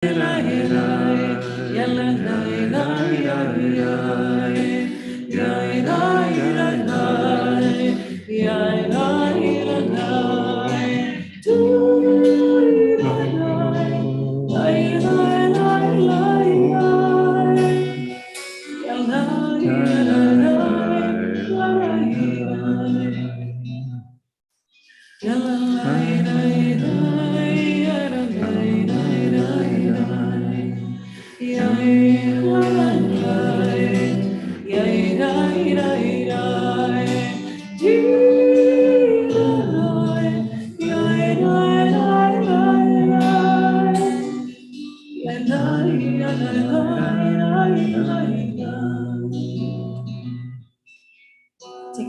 Take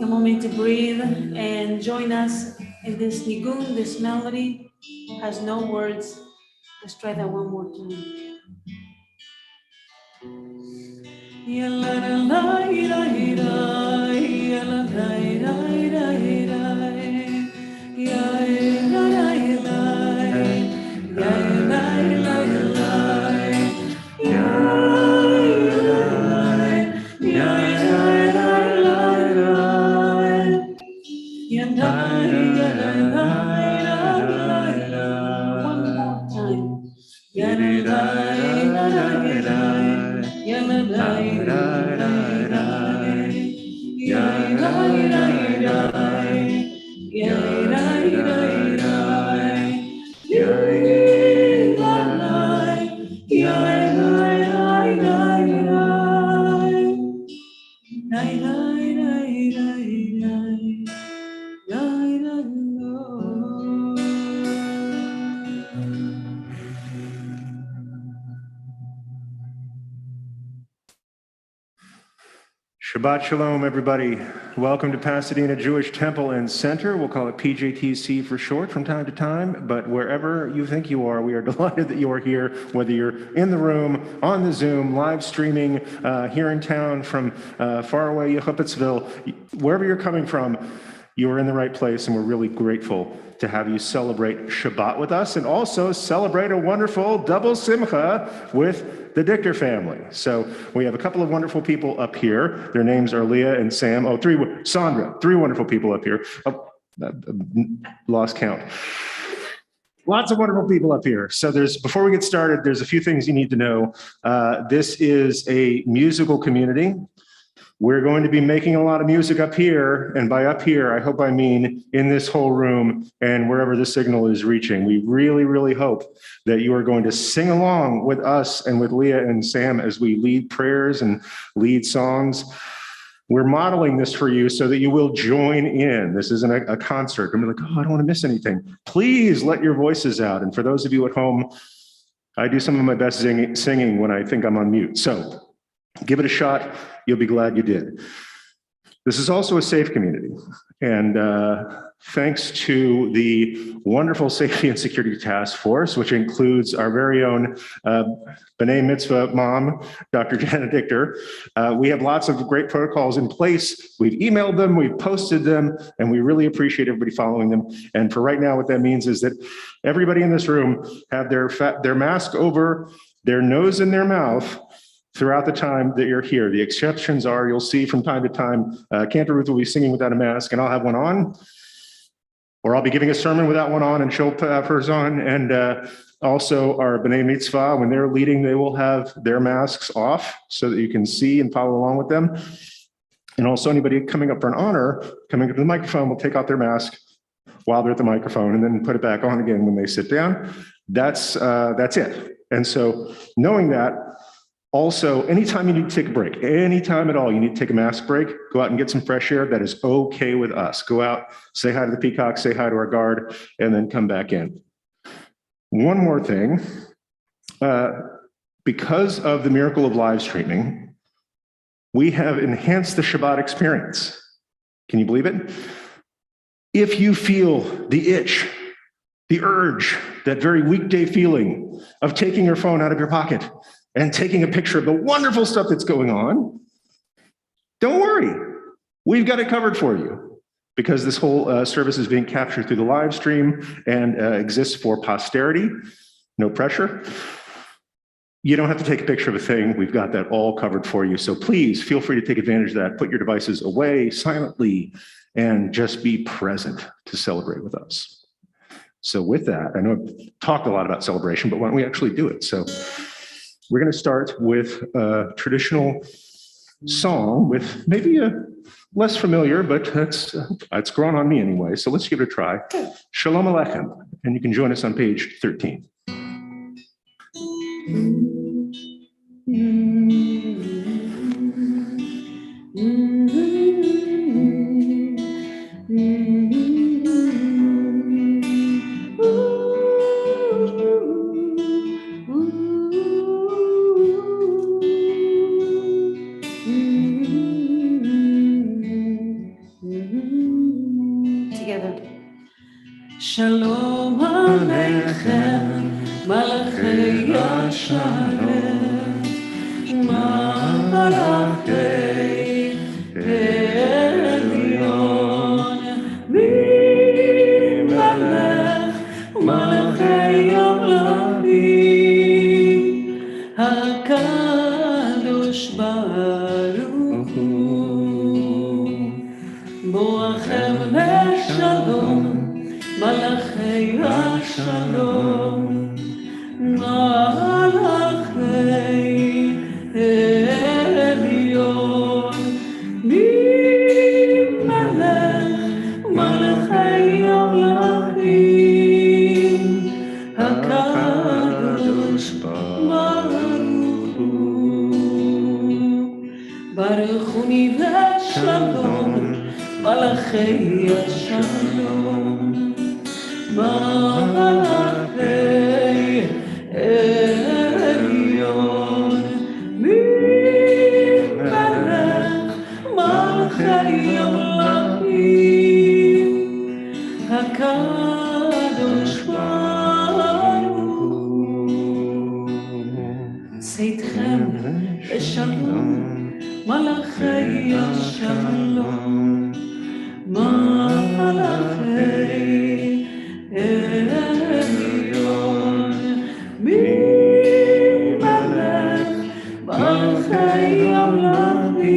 a moment to breathe and join us in this nigun. This melody has no words. Let's try that one more time. Shabbat Shalom, everybody. Welcome to Pasadena Jewish Temple and Center. We'll call it PJTC for short from time to time, but wherever you think you are, we are delighted that you are here, whether you're in the room, on the Zoom, live streaming, here in town from far away Yehupitzville, wherever you're coming from, you are in the right place, and we're really grateful to have you celebrate Shabbat with us and also celebrate a wonderful double simcha with the Dichter family. So we have a couple of wonderful people up here. Their names are Leah and Sam. Sandra, three wonderful people up here. Lost count. Lots of wonderful people up here. So before we get started, there's a few things you need to know. This is a musical community. We're going to be making a lot of music up here, and by up here, I hope I mean in this whole room and wherever the signal is reaching. We really, really hope that you are going to sing along with us and with Leah and Sam as we lead prayers and lead songs. We're modeling this for you so that you will join in. This isn't a concert. I'm like, oh, I don't want to miss anything. Please let your voices out. And for those of you at home, I do some of my best singing when I think I'm on mute. So give it a shot. You'll be glad you did. This is also a safe community. And thanks to the wonderful Safety and Security Task Force, which includes our very own B'nai Mitzvah mom, Dr. Janet Dichter, we have lots of great protocols in place. We've emailed them, we've posted them, and we really appreciate everybody following them. And for right now, what that means is that everybody in this room have their mask over their nose and their mouth throughout the time that you're here. The exceptions are, you'll see from time to time, Cantor Ruth will be singing without a mask, and I'll have one on, or I'll be giving a sermon without one on, and she'll have hers on. And also our B'nai Mitzvah, when they're leading, they will have their masks off so that you can see and follow along with them. And also anybody coming up for an honor, coming up to the microphone, will take off their mask while they're at the microphone and then put it back on again when they sit down. That's it. And so knowing that, also, anytime you need to take a break, anytime at all, you need to take a mask break, go out and get some fresh air. That is okay with us. Go out, say hi to the peacock, say hi to our guard, and then come back in. One more thing, because of the miracle of live streaming, we have enhanced the Shabbat experience. Can you believe it? If you feel the itch, the urge, that very weekday feeling of taking your phone out of your pocket and taking a picture of the wonderful stuff that's going on, don't worry. We've got it covered for you, because this whole service is being captured through the live stream and exists for posterity. No pressure. You don't have to take a picture of a thing. We've got that all covered for you. So please feel free to take advantage of that. Put your devices away silently and just be present to celebrate with us. So with that, I know I've talked a lot about celebration, but why don't we actually do it? So we're going to start with a traditional song with maybe a less familiar, but it's grown on me anyway. So let's give it a try. Shalom Aleichem. And you can join us on page 13. Together. Shalom Aleichem, Malachei Yasharem, Malachei Elyon, Mimelech, Malachei Olamim, HaKadosh Baruch Hu, Boachem Leshalom, Malachei Hashalom, Malachei Elyon, Mimelech, Malachei Olamim, HaKadosh Baruch Hu, Baruch Hu Niveh Shalom, Malachei Hashalom, Malachei Elyon, Mimelech, Malachei Olamim, HaKadosh Baruch Hu, Tzidchem Leshalom, Malachei Hashalom, Malachei Elyon, Mimelech, Malachei Olamim,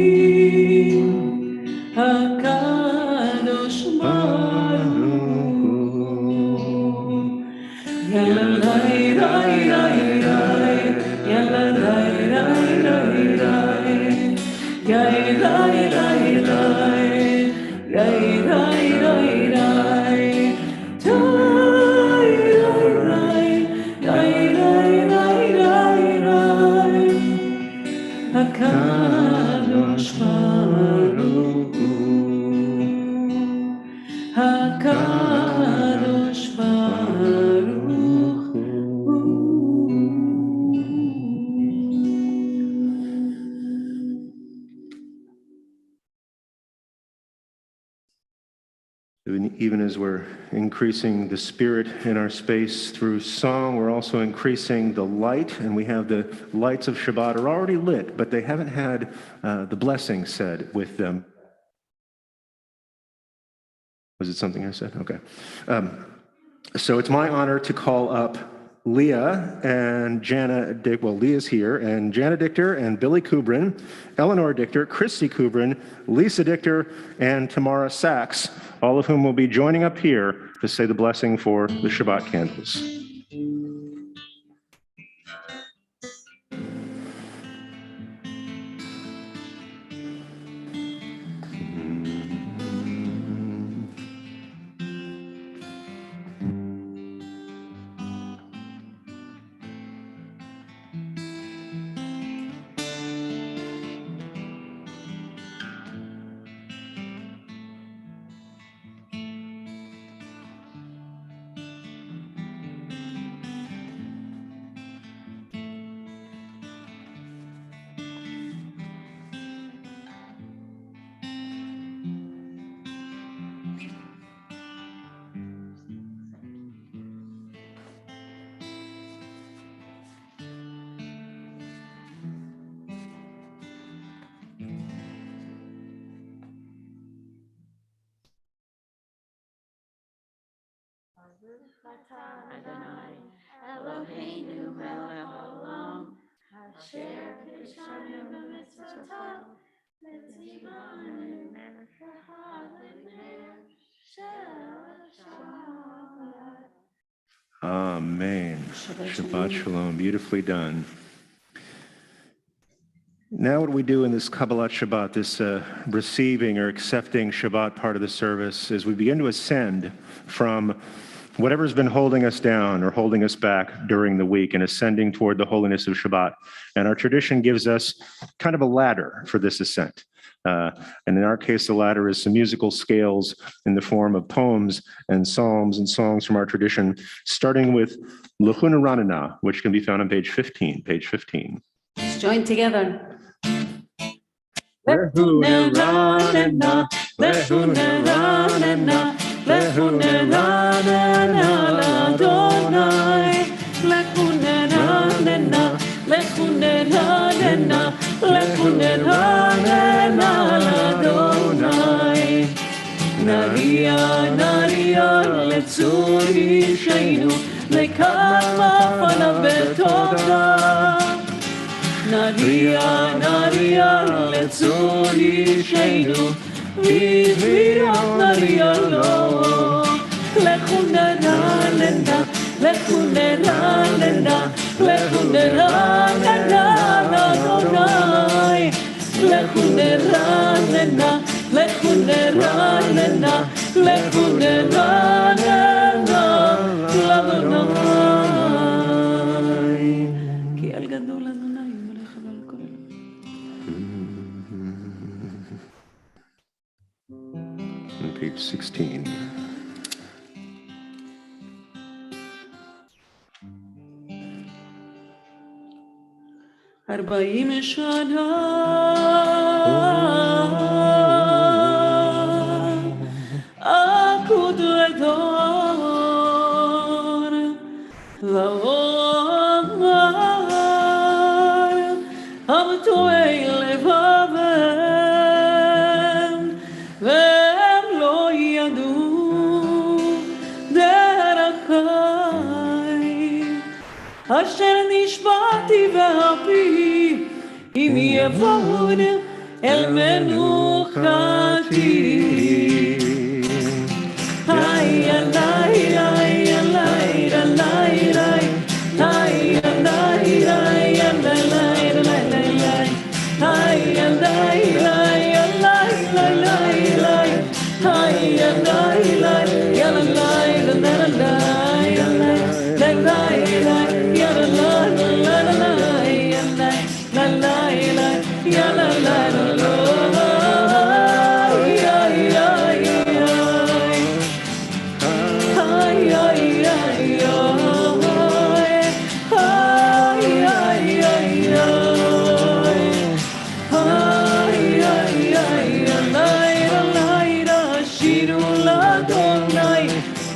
HaKadosh Baruch Hu, Yalalai Rai Rai Rai, Yalalai Rai Rai Rai, Yai Rai Rai Rai, Yai Rai Rai Rai, Yai Rai Rai, Yai Rai Rai Rai Rai, HaKadosh Baruch Hu, HaKadosh Baruch Hu. Even as we're increasing the spirit in our space through song, we're also increasing the light, and we have the lights of Shabbat are already lit, but they haven't had the blessing said with them. Was it something I said? Okay. So it's my honor to call up Leah and Jana Dick. Well, Leah's here, and Jana Dichter and Billy Kubrin, Eleanor Dichter, Christy Kubrin, Lisa Dichter, and Tamara Sachs, all of whom will be joining up here to say the blessing for the Shabbat candles. Adonai, Eloheinu melech haolam, Amen. Shabbat Shalom. Beautifully done. Now what we do in this Kabbalat Shabbat, this receiving or accepting Shabbat part of the service, is we begin to ascend from whatever's been holding us down or holding us back during the week and ascending toward the holiness of Shabbat. And our tradition gives us kind of a ladder for this ascent. And in our case, the ladder is some musical scales in the form of poems and psalms and songs from our tradition, starting with L'chuna Ranana, which can be found on page 15. Let's join together. L'chuna Ranana, L'chuna Ranana, L'chuna Ranana, L'Adonai, L'chuna Ranana, L'chuna Ranana, L'chuna Ranana, L'Adonai. Naria, Naria, L'tzur Yishaynu, L'kama Fanav Betoda. Naria, Naria, L'tzur Yishaynu, V'virot Naria lo. L'chuna Ranana, L'chuna Ranana, L'chuna Ranana, L'Adonai. L'chuna Ranana, L'chuna Ranana, L'chuna Ranana, L'Adonai. כי על גדול אדוני מלך על כל On page 16. أربعين שנה أقود לדור ואומר המטועי לבבם והם לא ידעו דרכי אשר נשבעתי באפי אם יבואון אל מנוחתי. היי עליי, היי עליי, עליי, עליי, היי עליי, היי עליי, עליי, היי עליי, היי עליי, עליי, היי עליי, עליי, עליי,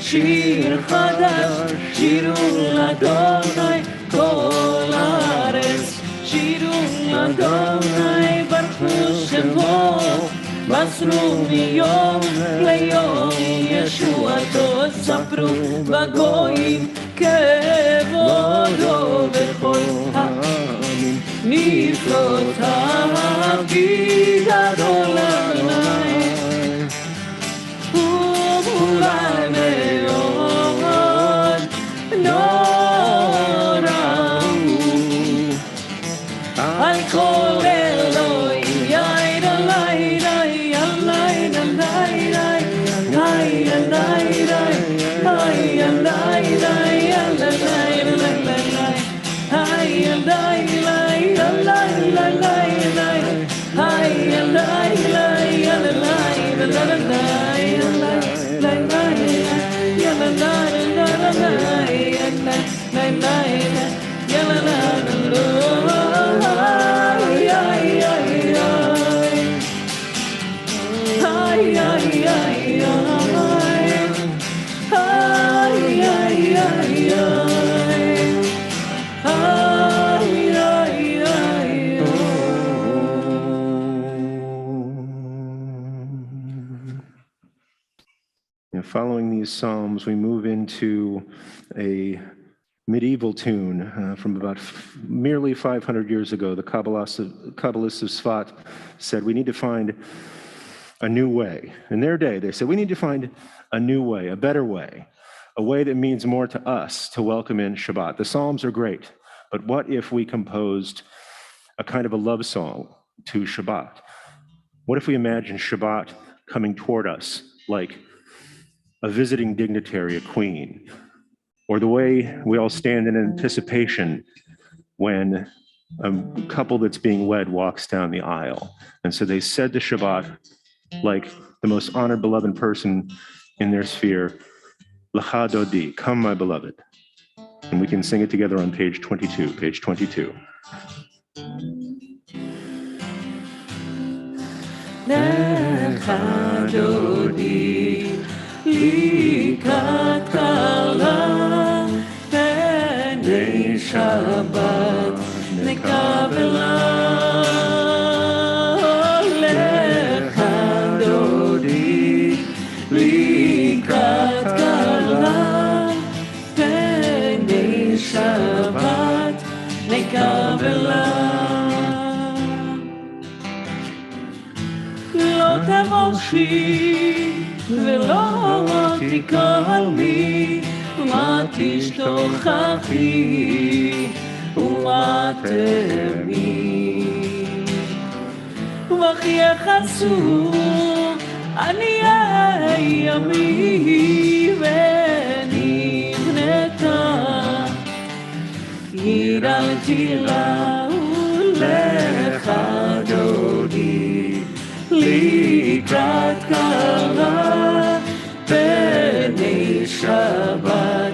שיר חדש, שירו לאדוני כל הארץ, שירו לאדוני ברכו שמו, מסרו מיום ליום ישועתו, ספרו בגויים כבודו בכל העמים, נפלאותיו כי גדול עליי. אולי מאוד נורא הוא על כל אלוהי יד עלי די עלי די די היי עלי די היי עלי די עלי היי עלי עלי עלי היי עלי And following these psalms, we move into a medieval tune from about merely 500 years ago. The Kabbalists of Sfat said, we need to find a new way. In their day, they said, we need to find a new way, a better way, a way that means more to us to welcome in Shabbat. The Psalms are great, but what if we composed a kind of a love song to Shabbat? What if we imagine Shabbat coming toward us like a visiting dignitary, a queen, or the way we all stand in anticipation when a couple that's being wed walks down the aisle. And so they said to Shabbat, like the most honored, beloved person in their sphere, L'cha dodi, come my beloved. And we can sing it together on page 22, page 22. L'cha dodi, likat kala, b'nei Shabbat nekabela. לא תבושי ולא תקרמי, מה תשתוכחי ומה תמי, וכי יחסו עניי ימי ונבנתה גידלתי לה ולך דודי לקראת קלה בני שבת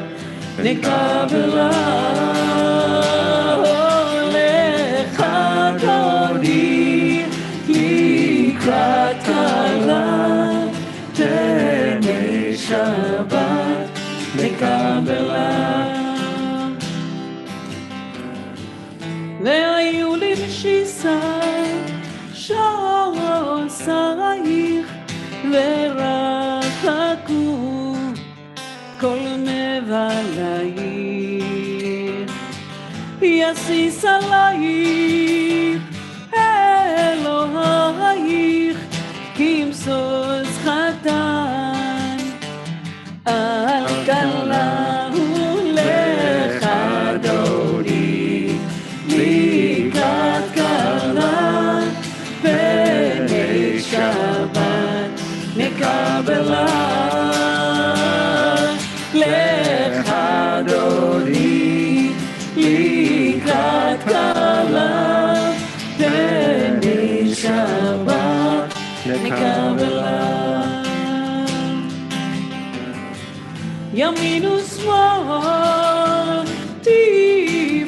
נקבלה לך דודי לקראת קלה בני שבת נקבלה. והיו לי בשיסה שעושייך ורחקו כל מבלייך, יסיס עלייך אלוהייך כמסוס חתן על כלה ולך דודי לקראת קלה בני שבת נקבלה. לך דודי לקראת קלה בני שבת נקבלה. ימין ושמאל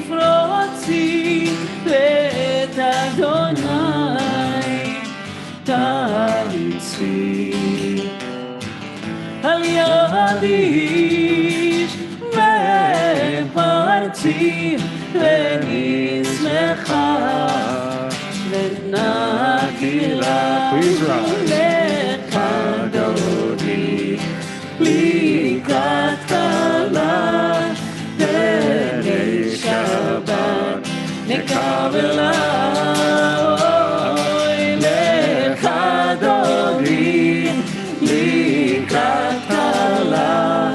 תפרוצי ואת אדוני תריצי, על יד איש ופרצי ונשמחה ונגילה. לך דודי לקראת קלה בני שבת נקבלה. לך דודי לקראת קלה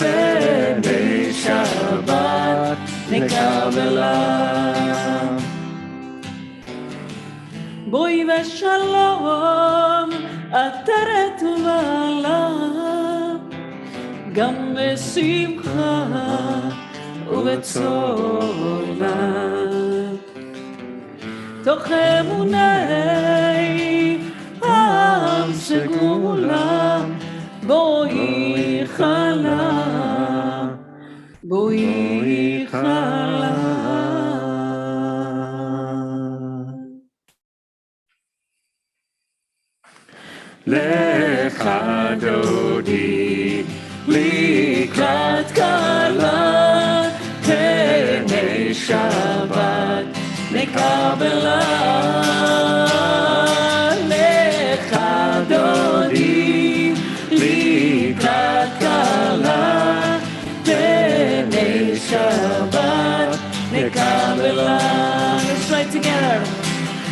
בני שבת נקבלה. בואי ושלום עטרת ועלה, גם בשמחה ובצולה, תוך אמוני עם סגולה. בואי חלה, בואי חלה. לך דודי לקראת קלה בני שבת נקבלה. לך דודי לקראת קלה בני שבת it together.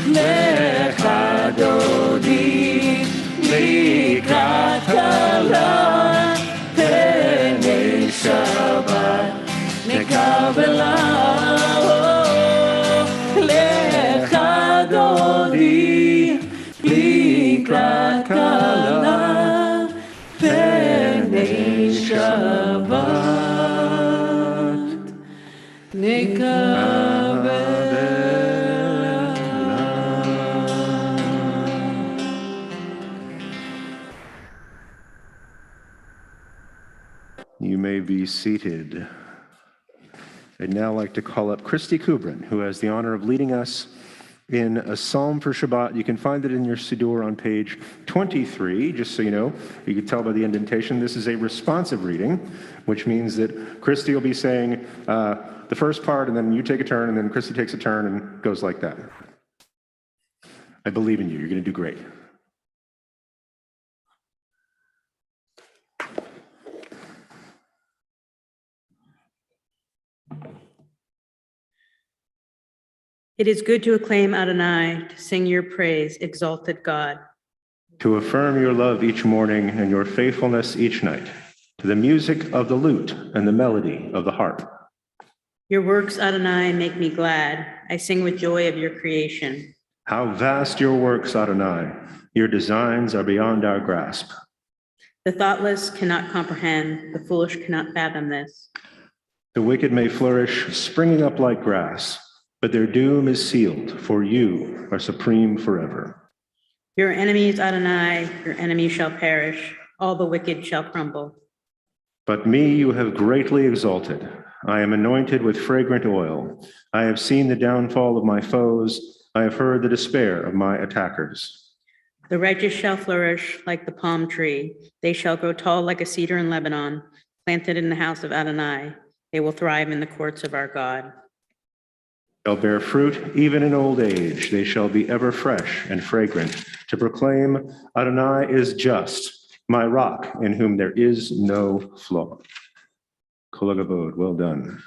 Lecha dodi likrat kala penei Shabbat nekabela. Lecha dodi likrat kala penei Shabbat nekabela. You may be seated. I'd now like to call up Christy Kubrin, who has the honor of leading us in a psalm for Shabbat. You can find it in your Siddur on page 23, just so you know. You can tell by the indentation, this is a responsive reading, which means that Christy will be saying the first part, and then you take a turn, and then Christy takes a turn, and goes like that. I believe in you. You're going to do great. It is good to acclaim Adonai, to sing your praise, exalted God. To affirm your love each morning and your faithfulness each night, to the music of the lute and the melody of the harp. Your works, Adonai, make me glad. I sing with joy of your creation. How vast your works, Adonai. Your designs are beyond our grasp. The thoughtless cannot comprehend, the foolish cannot fathom this. The wicked may flourish, springing up like grass, but their doom is sealed, for you are supreme forever. Your enemies, Adonai, your enemies shall perish. All the wicked shall crumble. But me you have greatly exalted. I am anointed with fragrant oil. I have seen the downfall of my foes. I have heard the despair of my attackers. The righteous shall flourish like the palm tree. They shall grow tall like a cedar in Lebanon, planted in the house of Adonai. They will thrive in the courts of our God. They'll bear fruit even in old age. They shall be ever fresh and fragrant, to proclaim Adonai is just, my rock in whom there is no flaw. Kol hakavod, well done.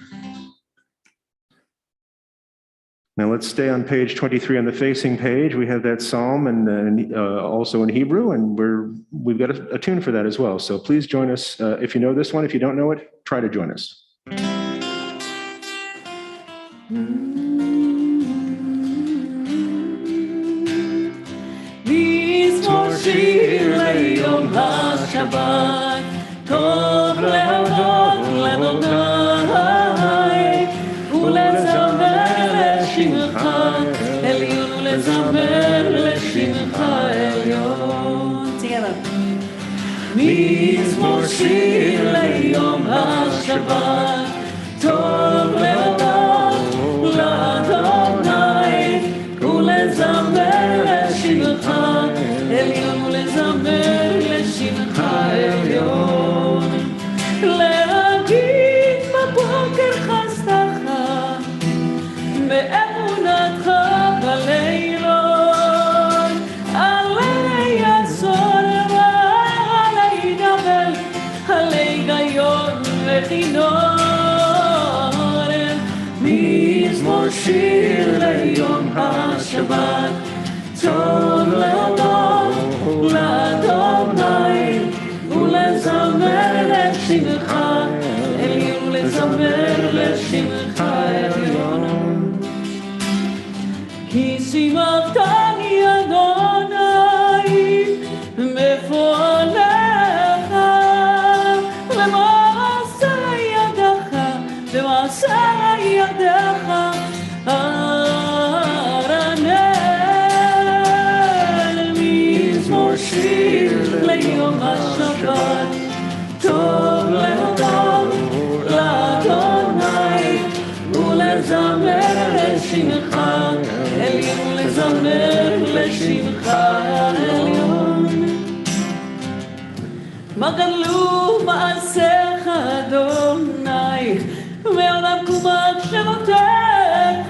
Now let's stay on page 23 on the facing page. We have that psalm and also in Hebrew, and we've got a tune for that as well. So please join us. If you know this one, if you don't know it, try to join us. שיר ליום השבת, טוב להודות לאדוני, ולזמר לשמך עליון, ולזמר לשמך עליון. מזמור שיר ליום השבת, טוב להודות לאדוני, ולזמר לשמך עליון, ולזמר לשמך עליון. להגיד בבוקר חסדך, באמונתך בלילות, עלי יסוד ועלי נבל, עלי היגיון וכינור. מזמור שיר ליום השבת, טוב להודות לאדוני, ולזמר לשמך עליון, ולזמר לשמך עליון. כי שימחתני אדוני בפועלך, למעשה ידך, למעשה ידך שיר ליום השבת, טוב להודות לאדוני, ולזמר לשמך עליון, ולזמר לשמך עליון. מה גדלו מעשיך אדוני, מעולם קומת שמותיך.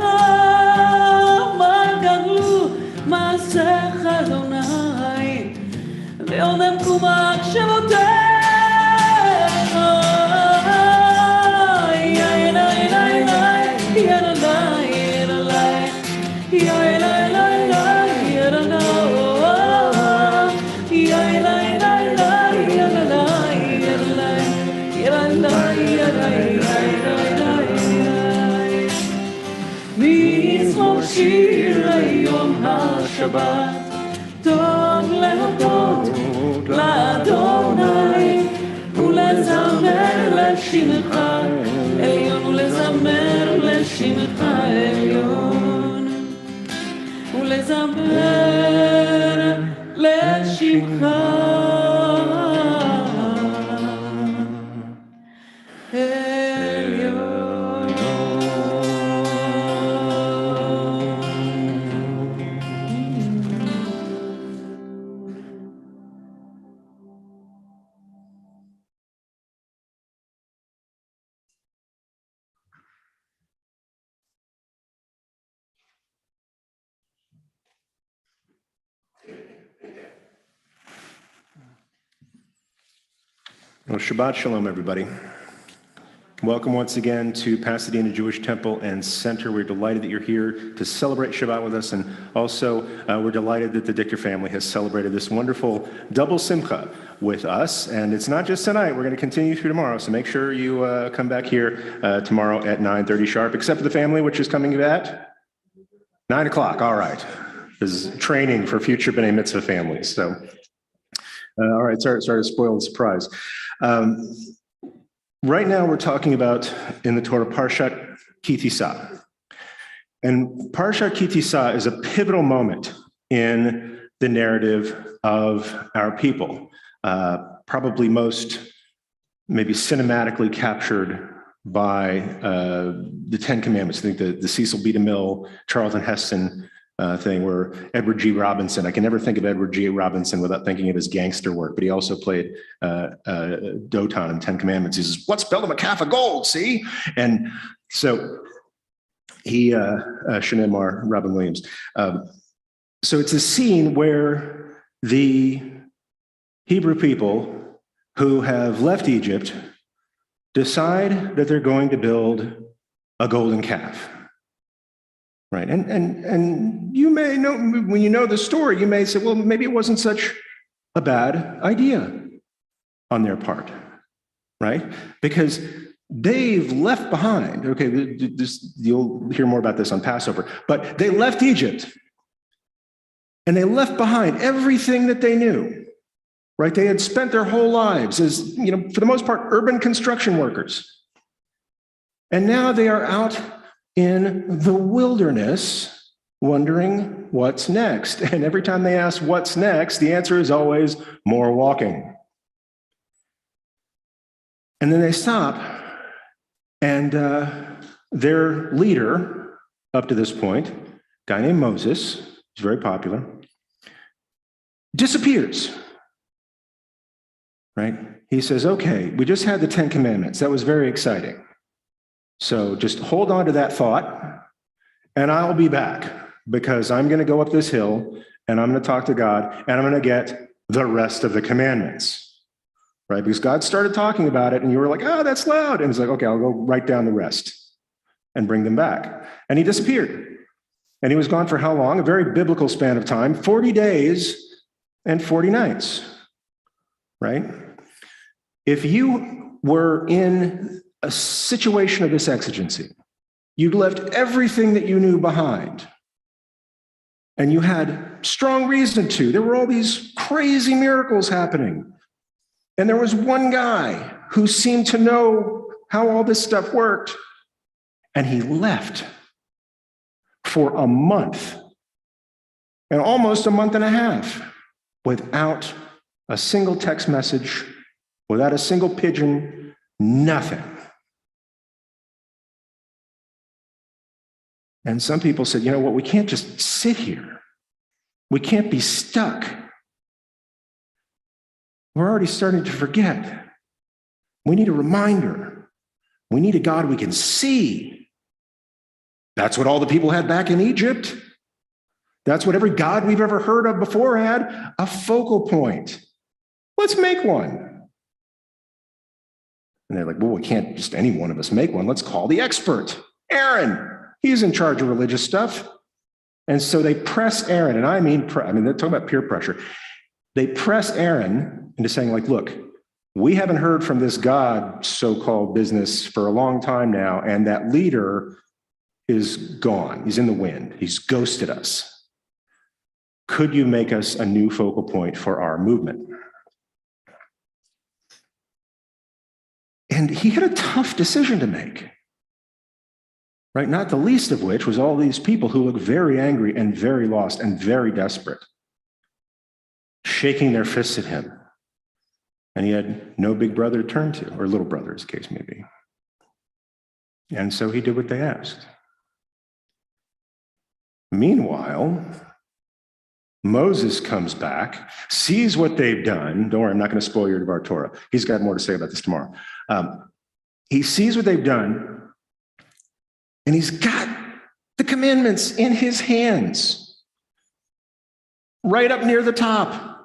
מה גדלו מעשיך אדוני, ועולם קומת שמותיך. יא אלוהי, יא אלוהי, יא מזמור שיר ליום השבת, טוב להודות לאדוני, ולזמר לשמך עליון, ולזמר לשמך עליון, ולזמר לשמך Well, Shabbat Shalom, everybody. Welcome once again to Pasadena Jewish Temple and Center. We're delighted that you're here to celebrate Shabbat with us, and also we're delighted that the Dichter family has celebrated this wonderful double simcha with us. And it's not just tonight, we're going to continue through tomorrow, so make sure you come back here tomorrow at 9:30 sharp, except for the family, which is coming at 9 o'clock. All right. This is training for future B'nai Mitzvah families. So, all right, sorry to spoil the surprise. Right now, we're talking about in the Torah Parshat Ki Tisa. And Parshat Ki Tisa is a pivotal moment in the narrative of our people, probably most maybe cinematically captured by the Ten Commandments. I think the Cecil B. DeMille, Charlton Heston thing where Edward G. Robinson, I can never think of Edward G. Robinson without thinking of his gangster work, but he also played Dotan in Ten Commandments. He says, what's building a calf of gold, see? And so he, Shinemar, Robin Williams. So it's a scene where the Hebrew people who have left Egypt decide that they're going to build a golden calf. Right, and you may know, when you know the story, you may say, well, maybe it wasn't such a bad idea on their part, right? Because they've left behind, okay, you'll hear more about this on Passover, but they left Egypt, and they left behind everything that they knew, right? They had spent their whole lives as, you know, for the most part, urban construction workers. And now they are out in the wilderness, wondering what's next. And every time they ask what's next, the answer is always more walking. And then they stop, and their leader, up to this point, a guy named Moses, who's very popular, disappears, right? He says, okay, we just had the Ten Commandments. That was very exciting. So just hold on to that thought, and I'll be back, because I'm going to go up this hill, and I'm going to talk to God, and I'm going to get the rest of the commandments, right? Because God started talking about it, and you were like, oh, that's loud. And he's like, okay, I'll go write down the rest and bring them back. And he disappeared. And he was gone for how long? A very biblical span of time, 40 days and 40 nights, right? If you were in a situation of this exigency, you'd left everything that you knew behind, and you had strong reason to. There were all these crazy miracles happening, and there was one guy who seemed to know how all this stuff worked, and he left for a month, and almost a month and a half, without a single text message, without a single pigeon, nothing. And some people said, you know what, we can't just sit here. We can't be stuck. We're already starting to forget. We need a reminder. We need a God we can see. That's what all the people had back in Egypt. That's what every God we've ever heard of before had, a focal point. Let's make one. And they're like, well, we can't just any one of us make one. Let's call the expert, Aaron. He's in charge of religious stuff. And so they press Aaron, and they're talking about peer pressure. They press Aaron into saying, like, look, we haven't heard from this God so-called business for a long time now, and that leader is gone. He's in the wind. He's ghosted us. Could you make us a new focal point for our movement? And he had a tough decision to make, right? Not the least of which was all these people who look very angry and very lost and very desperate, shaking their fists at him. And he had no big brother to turn to, or little brother, as the case may be. And so he did what they asked. Meanwhile, Moses comes back, sees what they've done. Don't worry, I'm not going to spoil your Devar Torah. He's got more to say about this tomorrow. He sees what they've done, and he's got the commandments in his hands, right up near the top.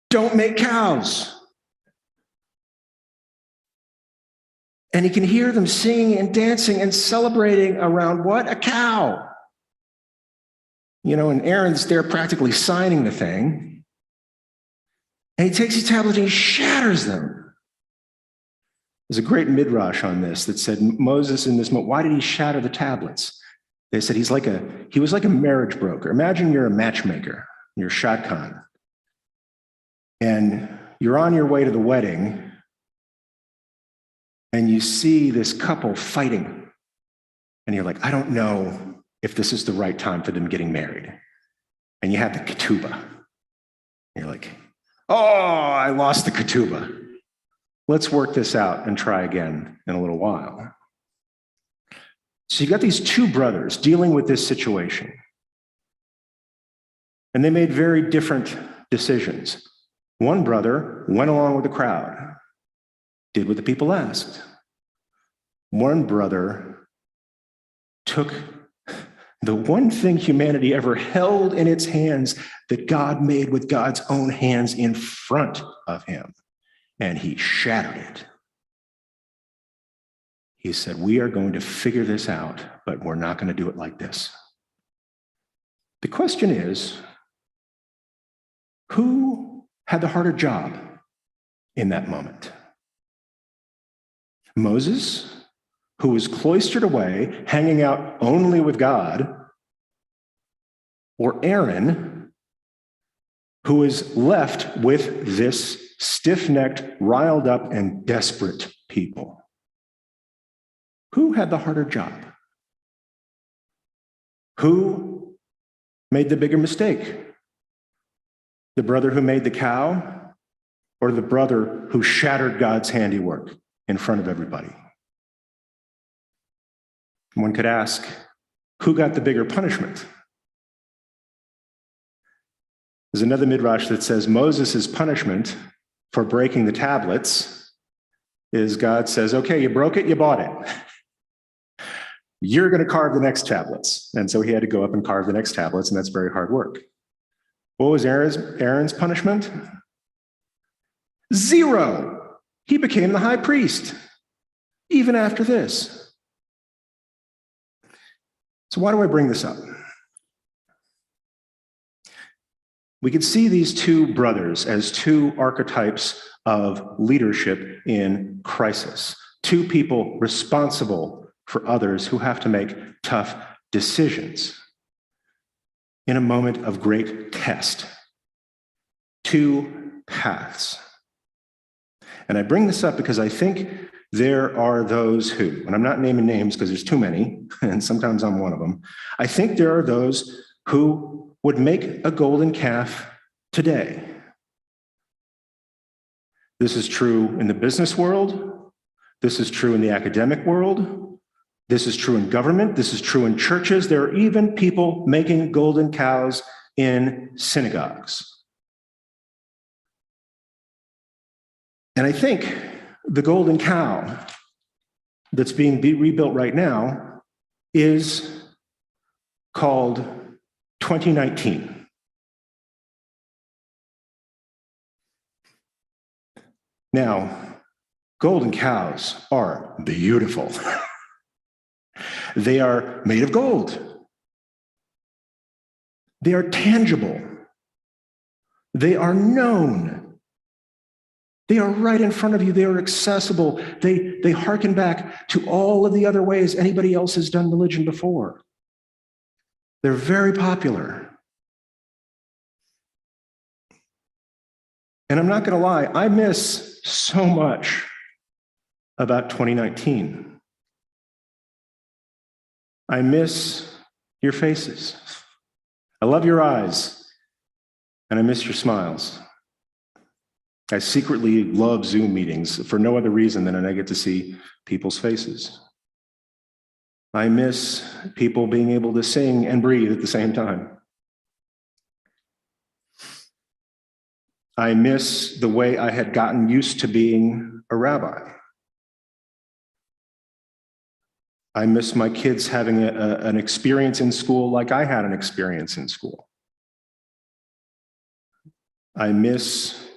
Don't make cows. And he can hear them singing and dancing and celebrating around what? A cow. You know, and Aaron's there practically signing the thing. And he takes these tablets and he shatters them. There's a great midrash on this that said Moses in this moment, why did he shatter the tablets? They said he was like a marriage broker. Imagine you're a matchmaker, you're shotgun, and you're on your way to the wedding, and you see this couple fighting, and you're like, I don't know if this is the right time for them getting married. And you have the ketubah. You're like, oh, I lost the ketubah. Let's work this out and try again in a little while. So you've got these two brothers dealing with this situation. And they made very different decisions. One brother went along with the crowd, did what the people asked. One brother took the one thing humanity ever held in its hands that God made with God's own hands in front of him, and he shattered it. He said, we are going to figure this out, but we're not going to do it like this. The question is, who had the harder job in that moment? Moses, who was cloistered away, hanging out only with God, or Aaron, who was left with this stiff-necked, riled up, and desperate people? Who had the harder job? Who made the bigger mistake? The brother who made the cow, or the brother who shattered God's handiwork in front of everybody? One could ask, who got the bigger punishment? There's another midrash that says Moses' punishment for breaking the tablets is God says, okay, you broke it, you bought it. You're going to carve the next tablets. And so he had to go up and carve the next tablets, and that's very hard work. What was Aaron's punishment? 0. He became the high priest, even after this. So why do I bring this up? We could see these two brothers as two archetypes of leadership in crisis, two people responsible for others who have to make tough decisions in a moment of great test. Two paths. And I bring this up because I think there are those who, and I'm not naming names because there's too many, and sometimes I'm one of them. I think there are those who would make a golden calf today. This is true in the business world. This is true in the academic world. This is true in government. This is true in churches. There are even people making golden cows in synagogues. And I think the golden cow that's being rebuilt right now is called 2019. Now, golden cows are beautiful. They are made of gold. They are tangible. They are known. They are right in front of you. They are accessible. They hearken back to all of the other ways anybody else has done religion before. They're very popular. And I'm not going to lie, I miss so much about 2019. I miss your faces. I love your eyes, and I miss your smiles. I secretly love Zoom meetings for no other reason than I get to see people's faces. I miss people being able to sing and breathe at the same time. I miss the way I had gotten used to being a rabbi. I miss my kids having an experience in school like I had an experience in school. I miss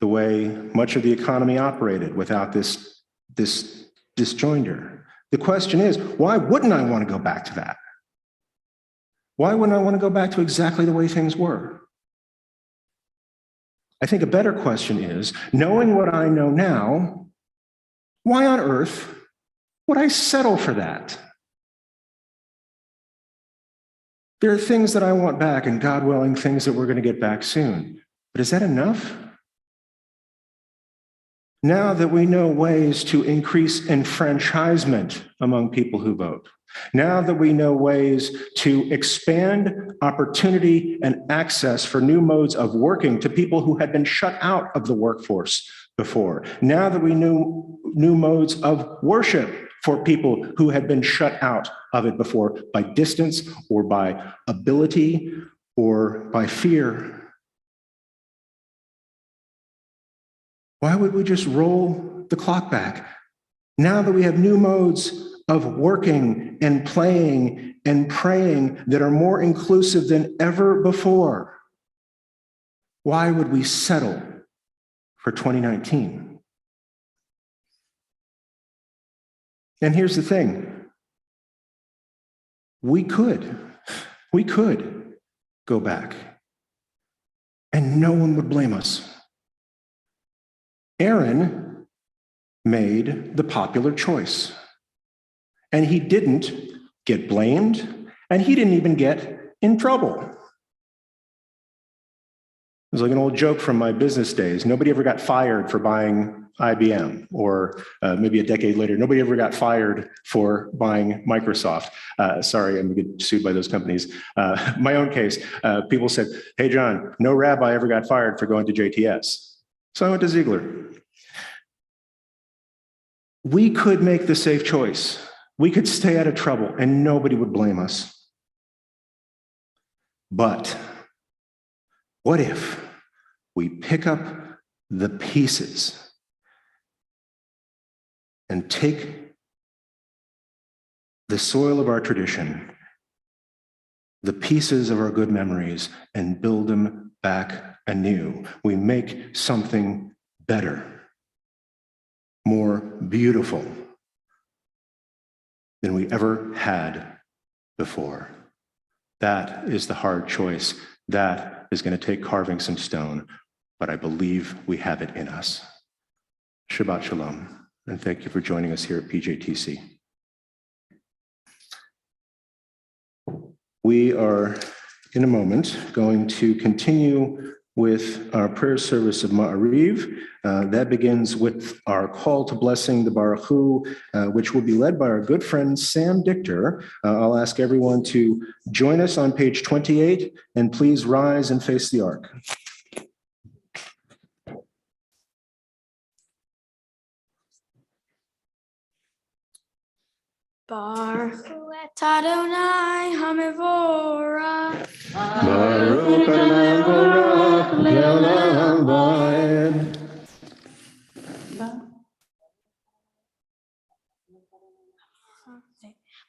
the way much of the economy operated without this disjoinder. The question is, why wouldn't I want to go back to that? Why wouldn't I want to go back to exactly the way things were? I think a better question is, knowing what I know now, why on earth would I settle for that? There are things that I want back, and God willing, things that we're going to get back soon. But is that enough? Now that we know ways to increase enfranchisement among people who vote, now that we know ways to expand opportunity and access for new modes of working to people who had been shut out of the workforce before, now that we know new modes of worship for people who had been shut out of it before by distance or by ability or by fear, why would we just roll the clock back? Now that we have new modes of working and playing and praying that are more inclusive than ever before, why would we settle for 2019? And here's the thing. We could go back, and no one would blame us. Aaron made the popular choice, and he didn't get blamed, and he didn't even get in trouble. It was like an old joke from my business days. Nobody ever got fired for buying IBM, or maybe a decade later, nobody ever got fired for buying Microsoft. Sorry, I'm gonna get sued by those companies. My own case, people said, hey, John, no rabbi ever got fired for going to JTS. So I went to Ziegler. We could make the safe choice. We could stay out of trouble and nobody would blame us. But what if we pick up the pieces and take the soil of our tradition, the pieces of our good memories, and build them back anew? We make something better, more beautiful than we ever had before. That is the hard choice. That is going to take carving some stone, but I believe we have it in us. Shabbat Shalom, and thank you for joining us here at PJTC. We are, in a moment, going to continue with our prayer service of Ma'ariv. That begins with our call to blessing the Baruch Hu, which will be led by our good friend Sam Dichter. I'll ask everyone to join us on page 28, and please rise and face the ark. Baruch Hu et Adonai HaMevorach. Baruch Adonai Borach Le'olam Va'ed.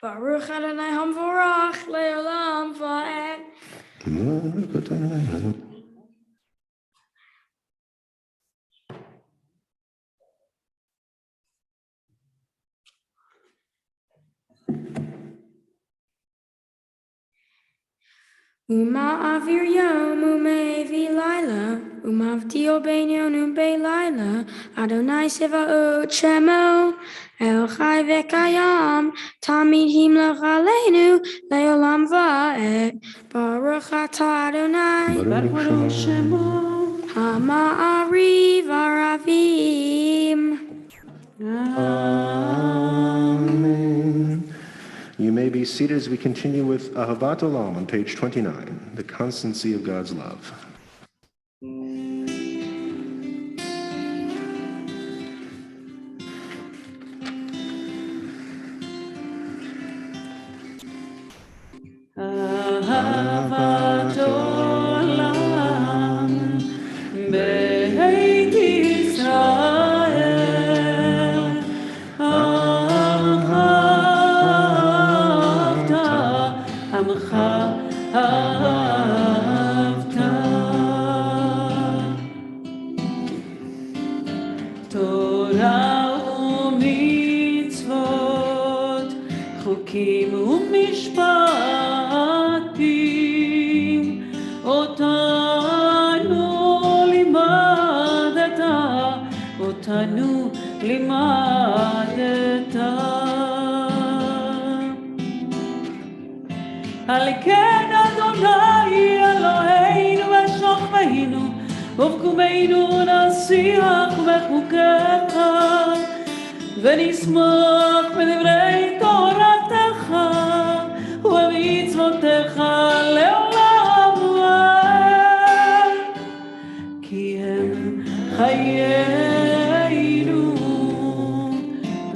Baruch Adonai HaMevorach Le'olam Va'ed. Baruch Adonai. Avir yom umevi laila, avdio ben yon laila, Adonai sevaot shemo, El chai vekayam, tamid him lechalenu, leolam va'et, Baruch atah Adonai, Baruch Shemo. Hama'ariv aravim. Amen. You may be seated as we continue with Ahavat Olam on page 29, the constancy of God's love. Ahavat Olam Beit Yisrael Ahavta Amcha Ahavta Torah u'mitzvot Chukim u'mishpatim Otanu limadeta על כן אדוני אלוהינו ושוכבנו ובקומנו נשיח בחוקיך ונשמח בדברי תורתך ובמצוותיך לעולם ועד כי הם חיינו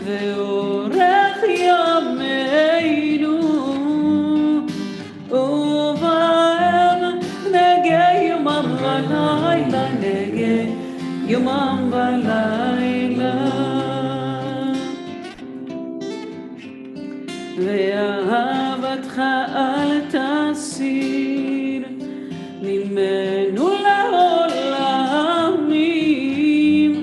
ואורך ימינו ובהם נגה יומם ולילה נגה יומם ולילה ואהבתך אל תסיר ממנו לעולמים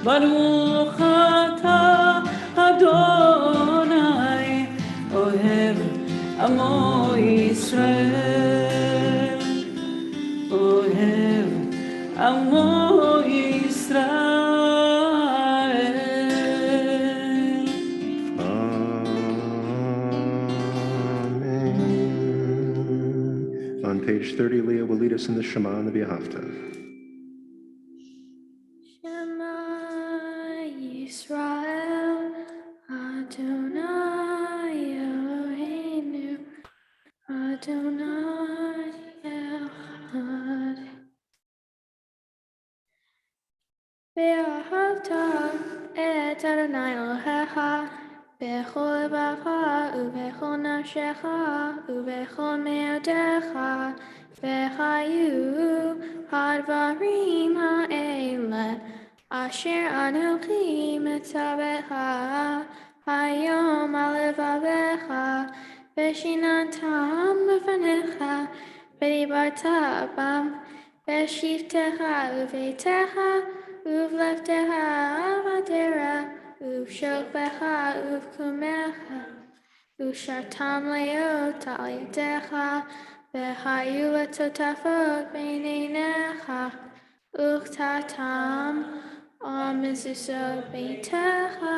ברוך אתה אדוני אוהב עמו ישראל אוהב עמו ישראל Amen. On page 30, Leah will lead us in the Shema and the V'ahavta. Shema Yisrael, Adonai Eloheinu, Adonai Echad. Ve'ahavta et Adonai Elohecha, bechol levacha, ubechol nafshecha, ubechol me'odecha, v'chayu hadvarim ha'ele, asher anochi metzavecha, hayom al levavecha, v'shinantam lefanecha, v'dibarta bam, v'shivtecha uveitecha, uvleftecha avadera, uvshokbecha uvkumecha, ushartam leot al yadecha, v'hayu letotafot beinenecha, uktatam al mezuzot beitecha,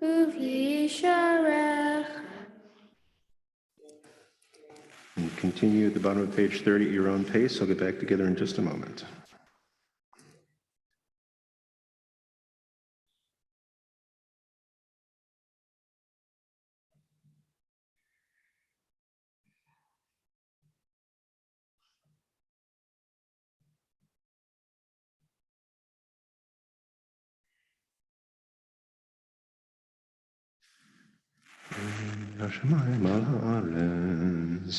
uv'yisharecha. And continue at the bottom of page 30 at your own pace. I'll get back together in just a moment.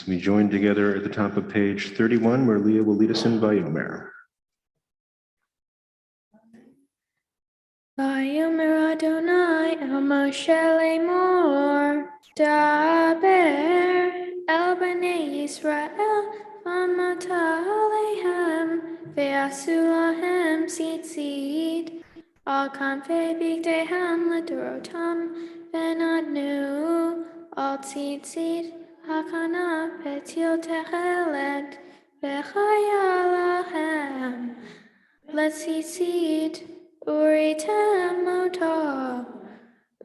We join together at the top of page 31, where Leah will lead us in Vayomer. Vayomer Adonai el Moshe lemor, daber el bnei Yisrael, v'amata alehem, ve'asu lahem tzitzit, al kanfei bigdehem ledorotam, v'nadnu al tzitzit הכנף פתיל תכלת וחיה לכם. לציצית וראיתם אותו,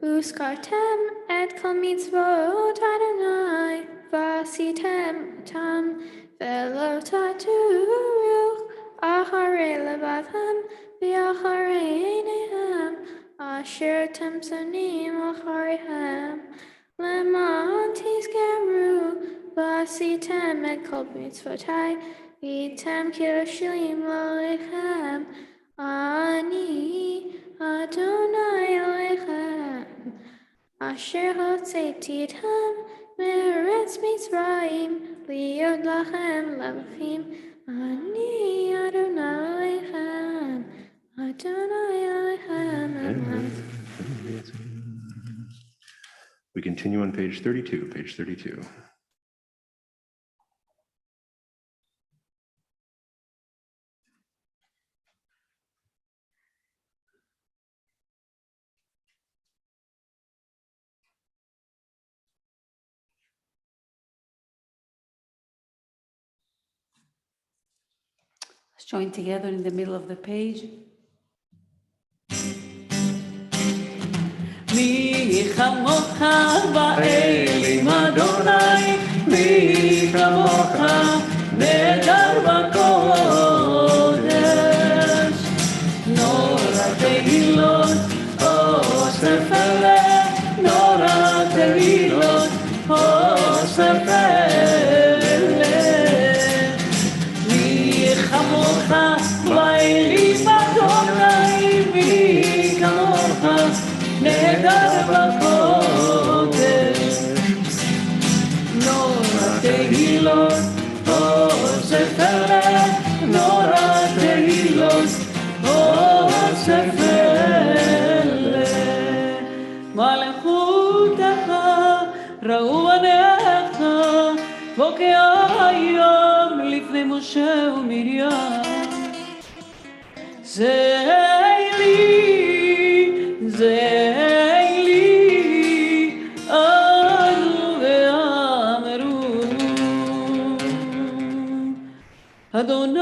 וזכרתם את כל מצוות אדוני, ועשיתם אותם, ולא תטורו אחרי לבבכם ואחרי עיניהם, אשר אתם שונאים אחריהם, למען תזכרו, ועשיתם את כל מצוותי, והייתם כרשעים לאלוהיכם, אני אדוני אלוהיכם, אשר הוצאתי אתכם מארץ מצרים, להיות לכם לאלוהים, אני אדוני אלוהיכם, אדוני אלוהיכם. We continue on page 32, page 32. Let's join together in the middle of the page. מי כמוך באלים אדוני, מי כמוך נהדר בקודש. נורא תהילות אוסף פלא, נורא תהילות אוסף פלא. מי כמוך באלים אדוני, מי כמוך נהדר בקודש. נורא תהילות אוסף פלא, נורא תהילות אוסף פלא. מלכותך ראו עיניך, בוקע היום לפני משה ומרים. זה לי, אנו ואמרו, אדוני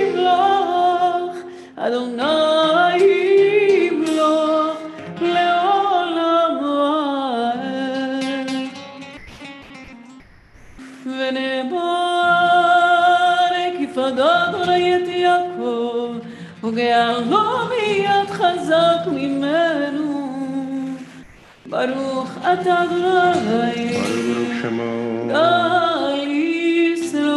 ימלוך, אדוני ימלוך, לעולם ועד. ונאמר, כיפדו אדוני את יעקב, וגאלו מיד חזק ממנו. ברוך אתה אדוני, Baruch Shemo. גאל ישראל.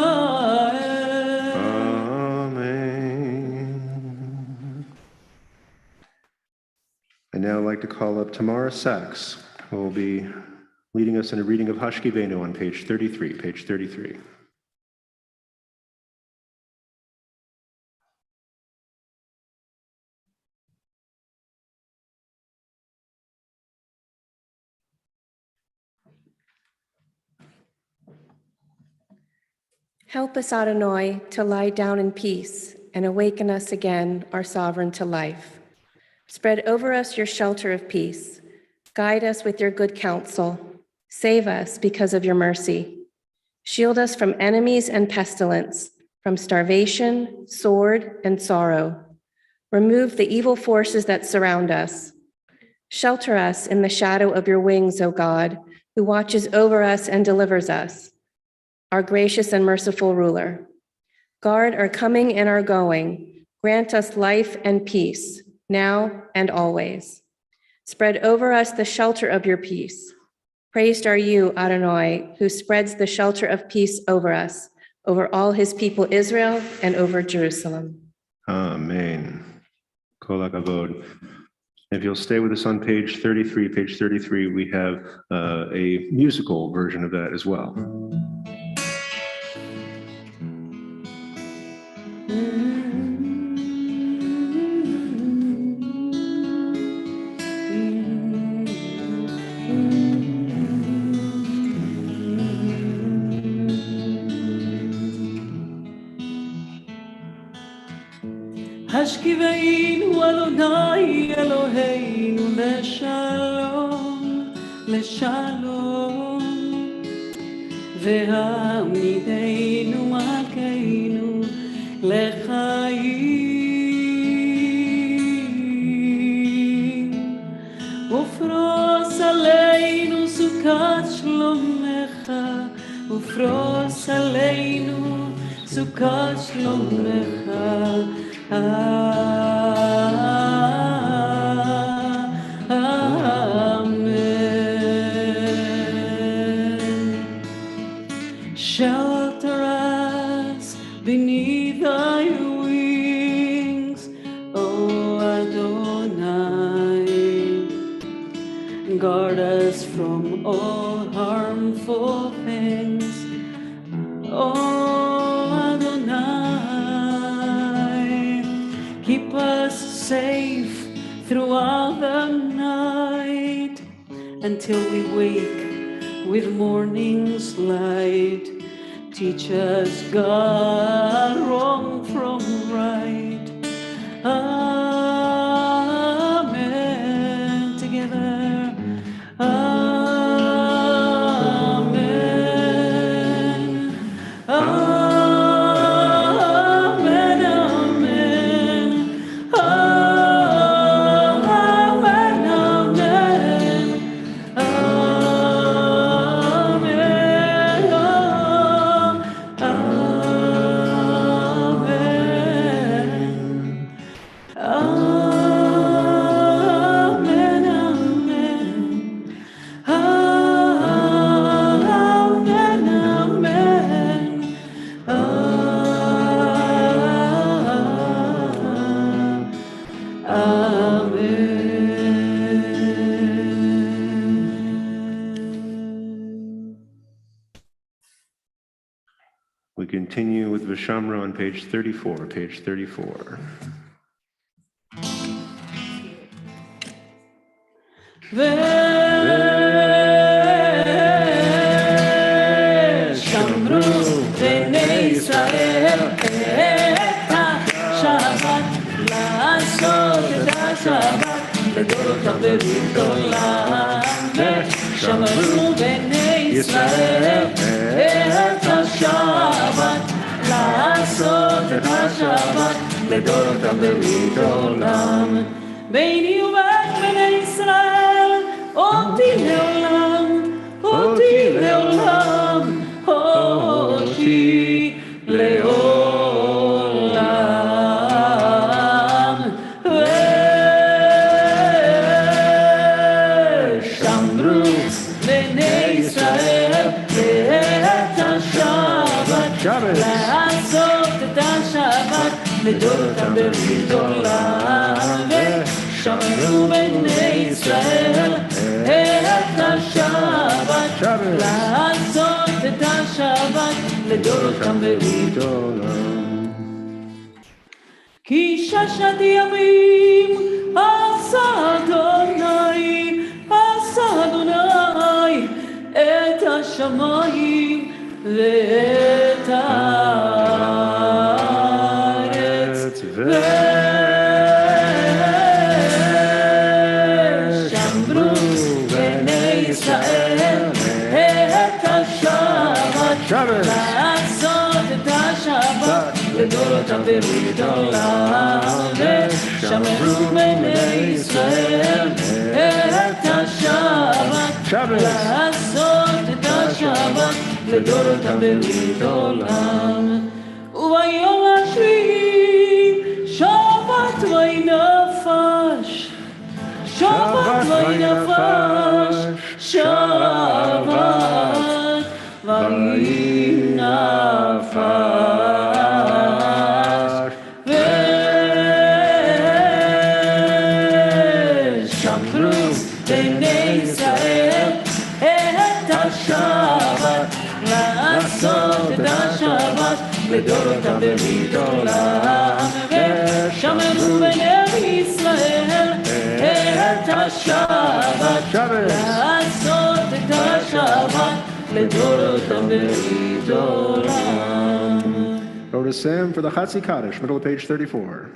Amen. I'd now like to call up Tamara Sachs, who will be leading us in a reading of Hashkivenu on page 33, page 33. Help us, Adonai, to lie down in peace and awaken us again, our sovereign, to life. Spread over us your shelter of peace. Guide us with your good counsel. Save us because of your mercy. Shield us from enemies and pestilence, from starvation, sword, and sorrow. Remove the evil forces that surround us. Shelter us in the shadow of your wings, O God, who watches over us and delivers us, our gracious and merciful ruler. Guard our coming and our going. Grant us life and peace, now and always. Spread over us the shelter of your peace. Praised are you, Adonai, who spreads the shelter of peace over us, over all his people Israel, and over Jerusalem. Amen. Kol hakavod. If you'll stay with us on page 33, we have a musical version of that as well. השכיבנו אדוני אלוהינו לשלום, לשלום. והעמידנו מלכנו לחיים. ופרוס עלינו סוכת שלומך, ופרוס עלינו סוכת שלומך. Shelter us beneath thy wings, O Adonai. Guard us from all harmful things, O Adonai. Keep us safe throughout the night until we wake with morning's light. Teach us, God, wrong from right. Amen. Together. Amen. Amen. Amen. Amen. We continue with Vishamra on page 34, page 34. ושמרו בני ישראל את השבת, לעשות את השבת לדורות בברית עולם. ושמרו בני ישראל את השבת, לעשות את השבת לדורות בברית עולם. ביני ובין בני ישראל אותי לעולם, אותי לעולם, אותי לעולם. ושמרו בני ישראל את השבת, לעשות את השבת לדורות בברית עולם. ושמרו בני ישראל את השבת, לעשות את השבת לדורות בברית עולם. כי ששת ימים עשה אדוני, עשה אדוני את השמיים ואת הארץ. ושמרו בני ישראל את השבת, לעשות את השבת לדורות בברית עולם. ושמרו בני ישראל את השבת, לעשות את השבת לדורות בברית עולם. וביום השביעי שבת וינפש, שבת וינפש, שבת וינפש. ושמרו בני ישראל את השבת, לעשות את השבת לדורות בברית עולם. ושמרו בני ישראל את השבת, לעשות את השבת לדורות בברית עולם. Go to Sam for the Chatzi Kaddish, middle of page 34.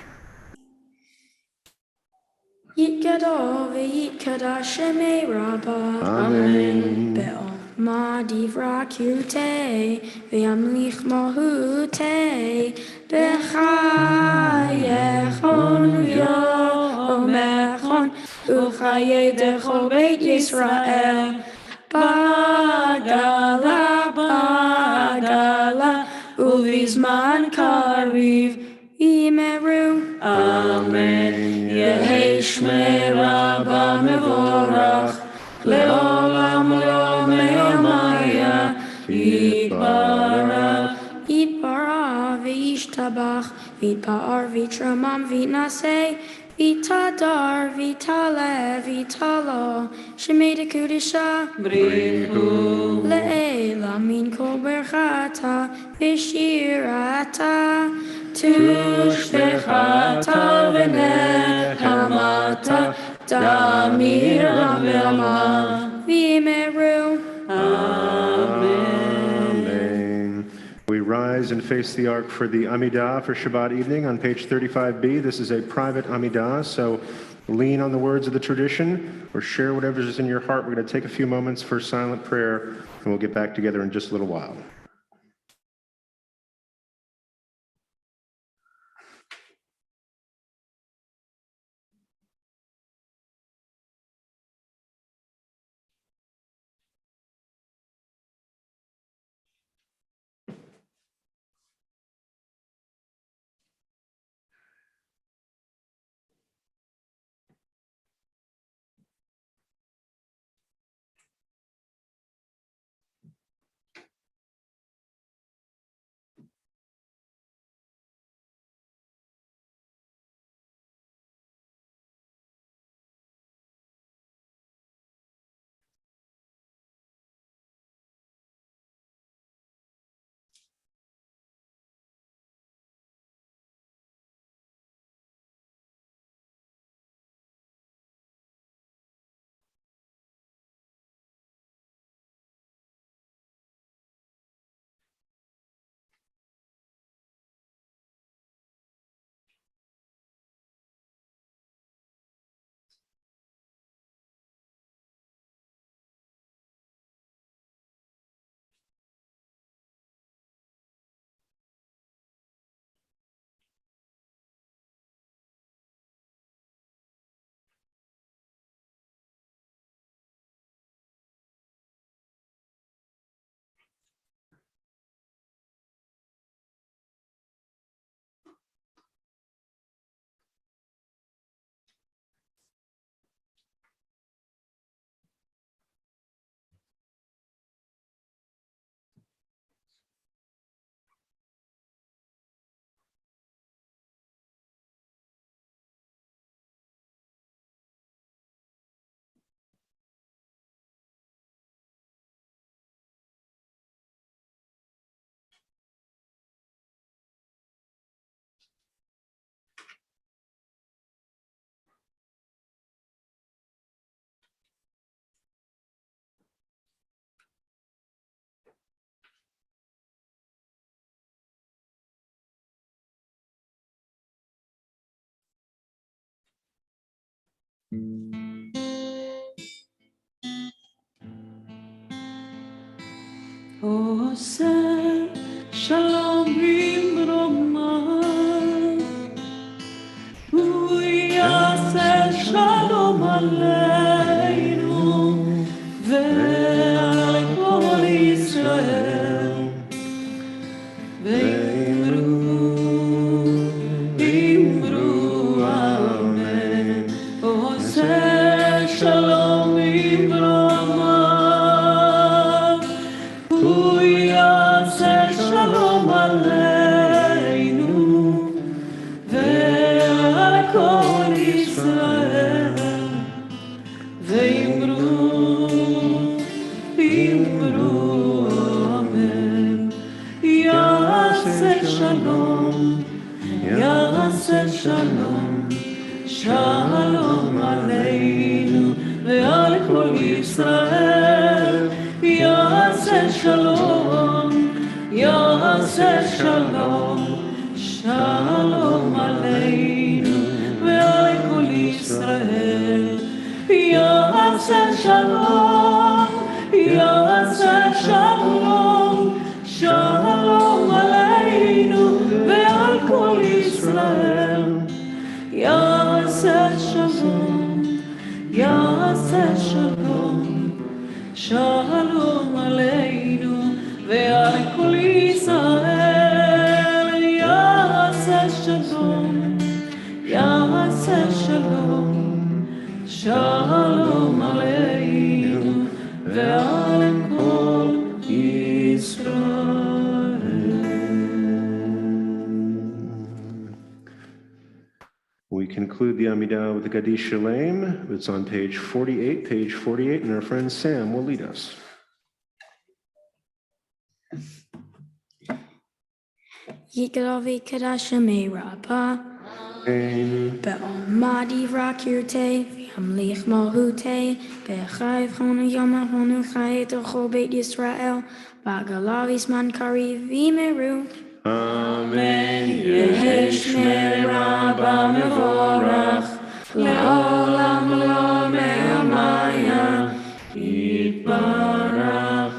Yitgadol v'yitgadash shemei Rabbah. Amen. Be'ol. Ma divra cute, Viamlich mahute, Bechayechon Yomechon, Uchaye dechol Beit Yisrael, Bagala, Bagala, Uvizman Kariv, Imeru. Amen. Yehi Shmei Rabba Mevorach, Leolam Leomei Amaya, Yitbarach. Yitbarach v'yishtabach, Yitbar v'yitramam v'yitnaseh, V'yitadar v'yitale v'yitalo, Shemei dekudisha, Brihu. Le'ela min kol berchata, V'shirata, Tushbechata v'nehamata, Damira v'ama, V'imeru. Amen. We rise and face the ark for the Amidah for Shabbat evening on page 35b. This is a private Amidah, so lean on the words of the tradition or share whatever is in your heart. We're going to take a few moments for silent prayer, and we'll get back together in just a little while. Ose shalom bimroma, hu yaseh shalom aleinu ve'al kol Yisrael, ve'imru amen. Ose shalom bimroma, Shalom Aleinu ve'al kol Yisrael, ve'imru amen. Yaseh shalom, shalom aleinu ve'al kol Yisrael. Yaseh shalom, shalom aleinu ve'al kol Yisrael. Yaseh shalom, שלום, שלום עלינו ועל כל ישראל. יעשה שלום, יעשה שלום, שלום עלינו ועל כל ישראל. יעשה שלום, יעשה שלום, שלום עלינו ועל כל ישראל. We conclude the Amidah with the Gadish Shalem. It's on page 48, and our friend Sam will lead us. Yikaravi Kadashame Rabba Be'omadi Rakirte V'amlich Malhute Be'chayv Honu Yama Honu Chayet Ochol Beit Yisrael Bagalavis Mankari V'meru Amen. Yeheshme Rabba Mevorach Le'olam Lo Me'amaya Yitbarach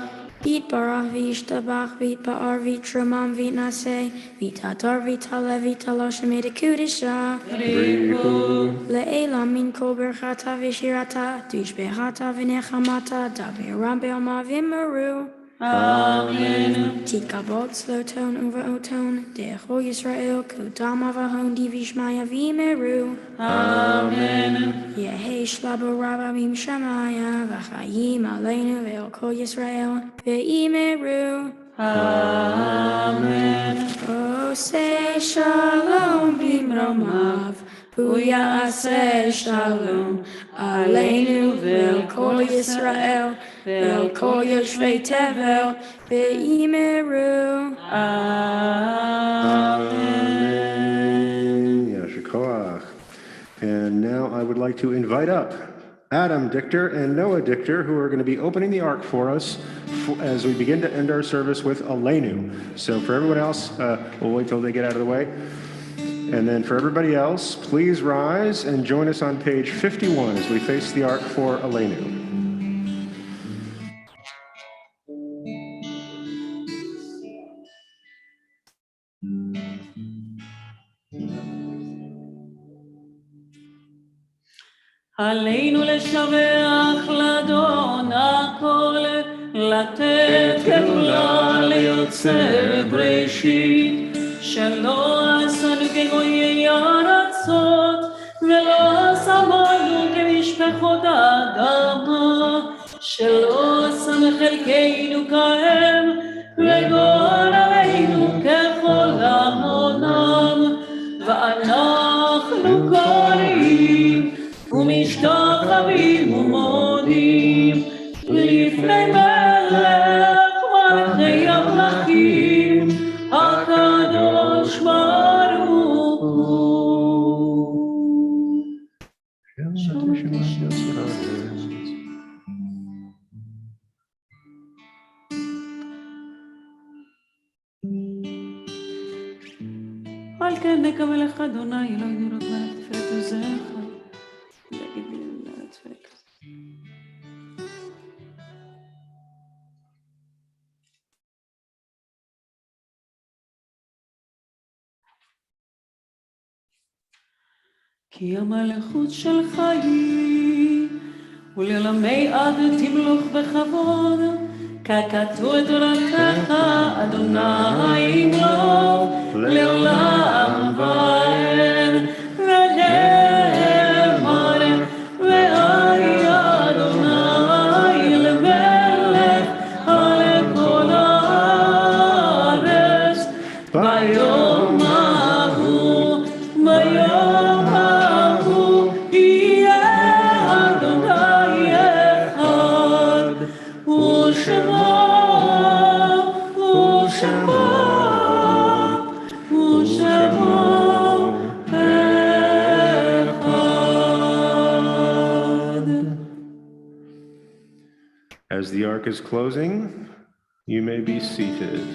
Yitbarach V'yishtabach V'yitba'ar V'yitramam V'yitnaseh V'yitatar V'yitalev V'yitalosh Medekudisha Le'elam Min Kol Berchata V'shirata Tishbechata V'nechamata Daviram Be'oma V'meru Amen. Tikabot Sloton over Oton Decho Yisrael Kudama Vahon Divishmaya V'meru Amen. Yehi Shlabo Rabamim Shamaya V'chayim Aleinu Ve'el Kol Yisrael Ve'imeru Amen. Oseh Shalom Bimromav Uyaseh Shalom Aleinu Ve'el Kol Yisrael Ve'el Kol Yoshvei Tevel Ve'imeru Amen. Yashikoach. And now I would like to invite up Adam Dichter and Noah Dichter, who are going to be opening the ark for us as we begin to end our service with Aleinu. So for everyone else, we'll wait till they get out of the way. And then for everybody else, please rise and join us on page 51 as we face the ark for Aleinu. עלינו לשבח לאדון הכל, לתת גדולה ליוצר בראשית, שלא עשנו כגויי ארצות, ולא שמנו כמשפחות האדמה, שלא שם חלקנו כהם, וגורל עלינו ככל המונם, ואנחנו קוראים ומשתחווים ומודים לפני מלך מלכי המלכים הקדוש ברוך הוא. על כן נקבל לך אדוני אלוהינו רק מלך תפארת עוזך. כי המלכות שלך היא, ולעולמי עד תמלוך בכבוד, ככתוב את תורתך, אדוני ימלוך לעולם ועד, ונאמר, והיה אדוני למלך על כל הארץ, ביום ההוא, ביום ההוא, יהיה אדוני אחד, ושמו, ושמו, ושמו אחד. As the ark is closing, you may be seated.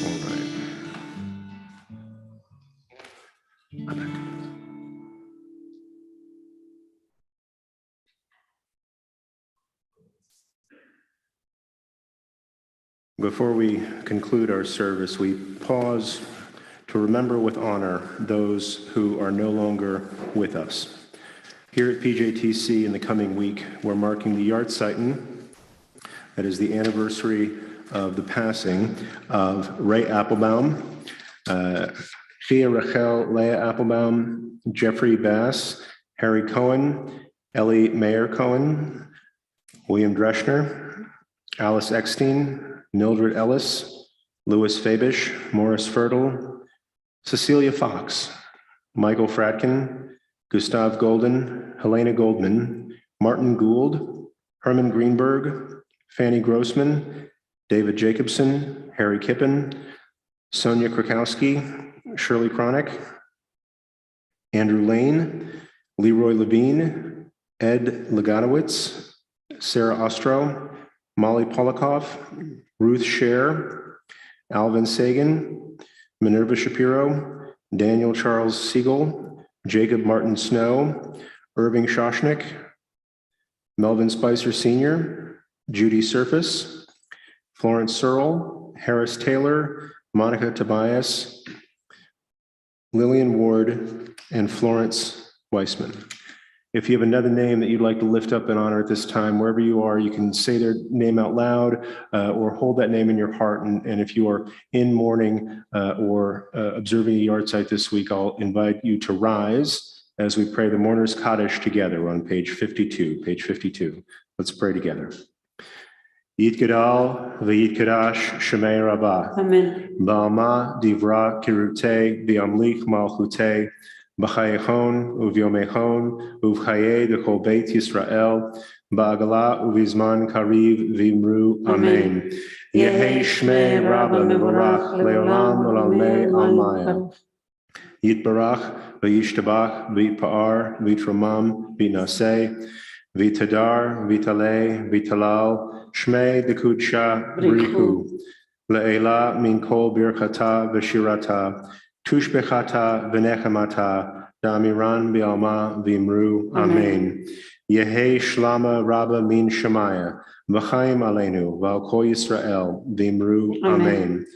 All right. Before we conclude our service, we pause to remember with honor those who are no longer with us. Here at PJTC in the coming week, we're marking the Jahrzeiten, that is the anniversary of the passing of Ray Applebaum, Thea Rachel Leah Applebaum, Jeffrey Bass, Harry Cohen, Ellie Mayer Cohen, William Dreschner, Alice Eckstein, Mildred Ellis, Louis Fabish, Morris Fertile, Cecilia Fox, Michael Fratkin, Gustav Golden, Helena Goldman, Martin Gould, Herman Greenberg, Fanny Grossman, David Jacobson, Harry Kippen, Sonia Krakowski, Shirley Cronick, Andrew Lane, Leroy Levine, Ed Leganowitz, Sarah Ostro, Molly Polikoff, Ruth Scher, Alvin Sagan, Minerva Shapiro, Daniel Charles Siegel, Jacob Martin Snow, Irving Shoshnick, Melvin Spicer Sr., Judy Surface, Florence Searle, Harris Taylor, Monica Tobias, Lillian Ward, and Florence Weissman. If you have another name that you'd like to lift up in honor at this time, wherever you are, you can say their name out loud or hold that name in your heart. And if you are in mourning or observing a yard site this week, I'll invite you to rise as we pray the Mourner's Kaddish together. We're on page 52, page 52. Let's pray together. Yitgadal v'yitgadash shemei rabbah. Amen. Ba'alma divra kirute v'amlich malchute. B'chayechon uvyomechon uvchaye dechol beit Yisrael. Ba'agala uvizman kariv v'imru. Amen. Yehi shmei rabba mevorach leolam olamei almaya. Yitbarach v'yishtabach v'yitpa'ar v'yitromam v'naseh. Vitadar, Vitale, Vitalal, Shmei Dekudsha, Brihu, Le'ela min kol birchata v'shirata, Tushbechata v'nechamata, Damiran bi'alma v'imru, Amen. Yehi shlama rabba min shemaya, V'chaim aleinu, v'al kol Yisrael, v'imru, Amen.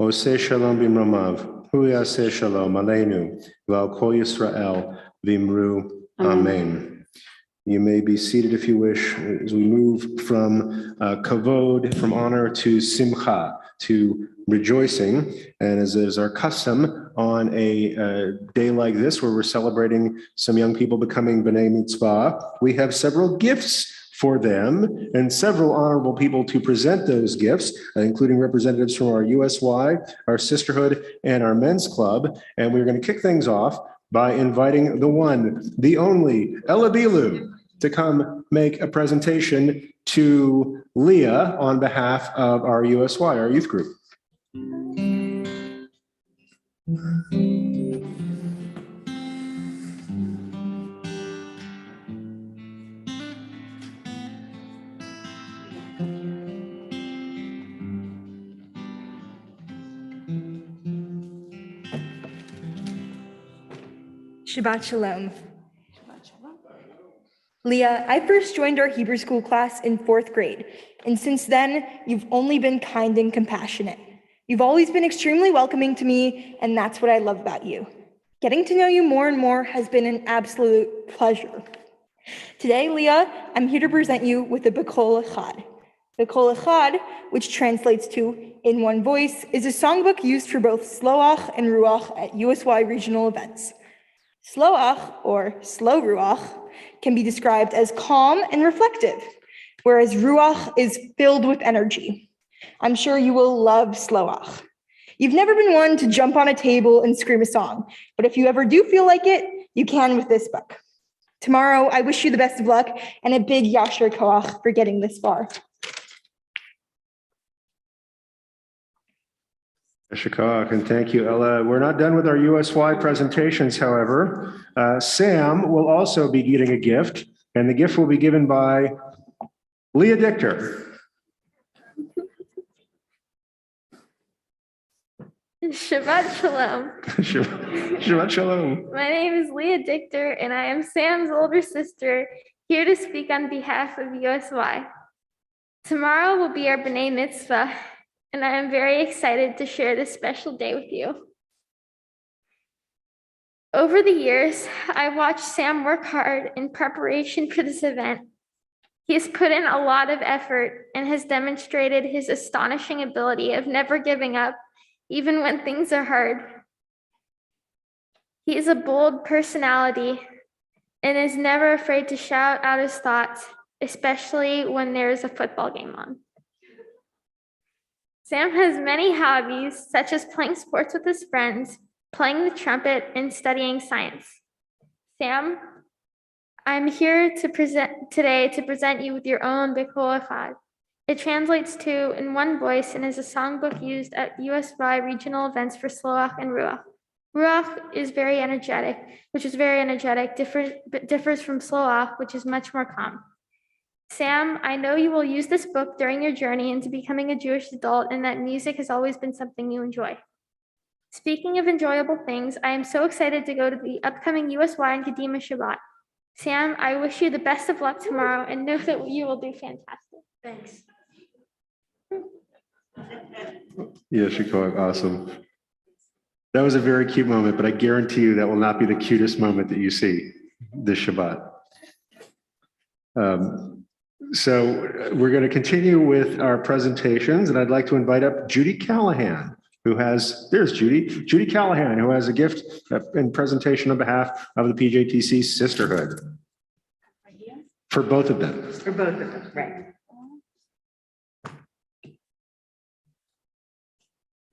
Oseh shalom b'imromav, Hu yaseh shalom aleinu, v'al kol Yisrael, v'imru, Amen. You may be seated if you wish as we move from kavod, from honor, to simcha, to rejoicing. And as is our custom on a day like this, where we're celebrating some young people becoming B'nai Mitzvah, we have several gifts for them and several honorable people to present those gifts, including representatives from our USY, our sisterhood, and our men's club. And we're going to kick things off by inviting the one, the only, Ella Bilu, to come make a presentation to Leah on behalf of our USY, our youth group. Shabbat Shalom. Leah, I first joined our Hebrew school class in 4th grade, and since then, you've only been kind and compassionate. You've always been extremely welcoming to me, and that's what I love about you. Getting to know you more and more has been an absolute pleasure. Today, Leah, I'm here to present you with the B'kol Echad. B'kol Echad, which translates to in one voice, is a songbook used for both Sloach and Ruach at USY regional events. Sloach, or slow Ruach, can be described as calm and reflective, whereas Ruach is filled with energy. I'm sure you will love Sloach. You've never been one to jump on a table and scream a song, but if you ever do feel like it, you can with this book. Tomorrow, I wish you the best of luck and a big Yasher Koach for getting this far. Shakak, and thank you, Ella. We're not done with our USY presentations, however. Sam will also be getting a gift, and the gift will be given by Leah Dichter. Shabbat Shalom. Shabbat Shalom. My name is Leah Dichter, and I am Sam's older sister, here to speak on behalf of USY. Tomorrow will be our B'nai Mitzvah, and I am very excited to share this special day with you. Over the years, I watched Sam work hard in preparation for this event. He has put in a lot of effort and has demonstrated his astonishing ability of never giving up, even when things are hard. He is a bold personality and is never afraid to shout out his thoughts, especially when there is a football game on. Sam has many hobbies, such as playing sports with his friends, playing the trumpet, and studying science. Sam, I'm here today to present you with your own Bechor Echad. It translates to in one voice and is a songbook used at USY regional events for Sloach and Ruach. Ruach is very energetic, differs from Sloach, which is much more calm. Sam, I know you will use this book during your journey into becoming a Jewish adult and that music has always been something you enjoy. Speaking of enjoyable things, I am so excited to go to the upcoming USY and Kadima Shabbat. Sam, I wish you the best of luck tomorrow and know that you will do fantastic. Thanks. Yeah, Shikog, awesome. That was a very cute moment, but I guarantee you that will not be the cutest moment that you see this Shabbat. So we're going to continue with our presentations, and I'd like to invite up Judy Callahan, there's Judy Callahan, who has a gift in presentation on behalf of the PJTC Sisterhood. For both of them. For both of them, right.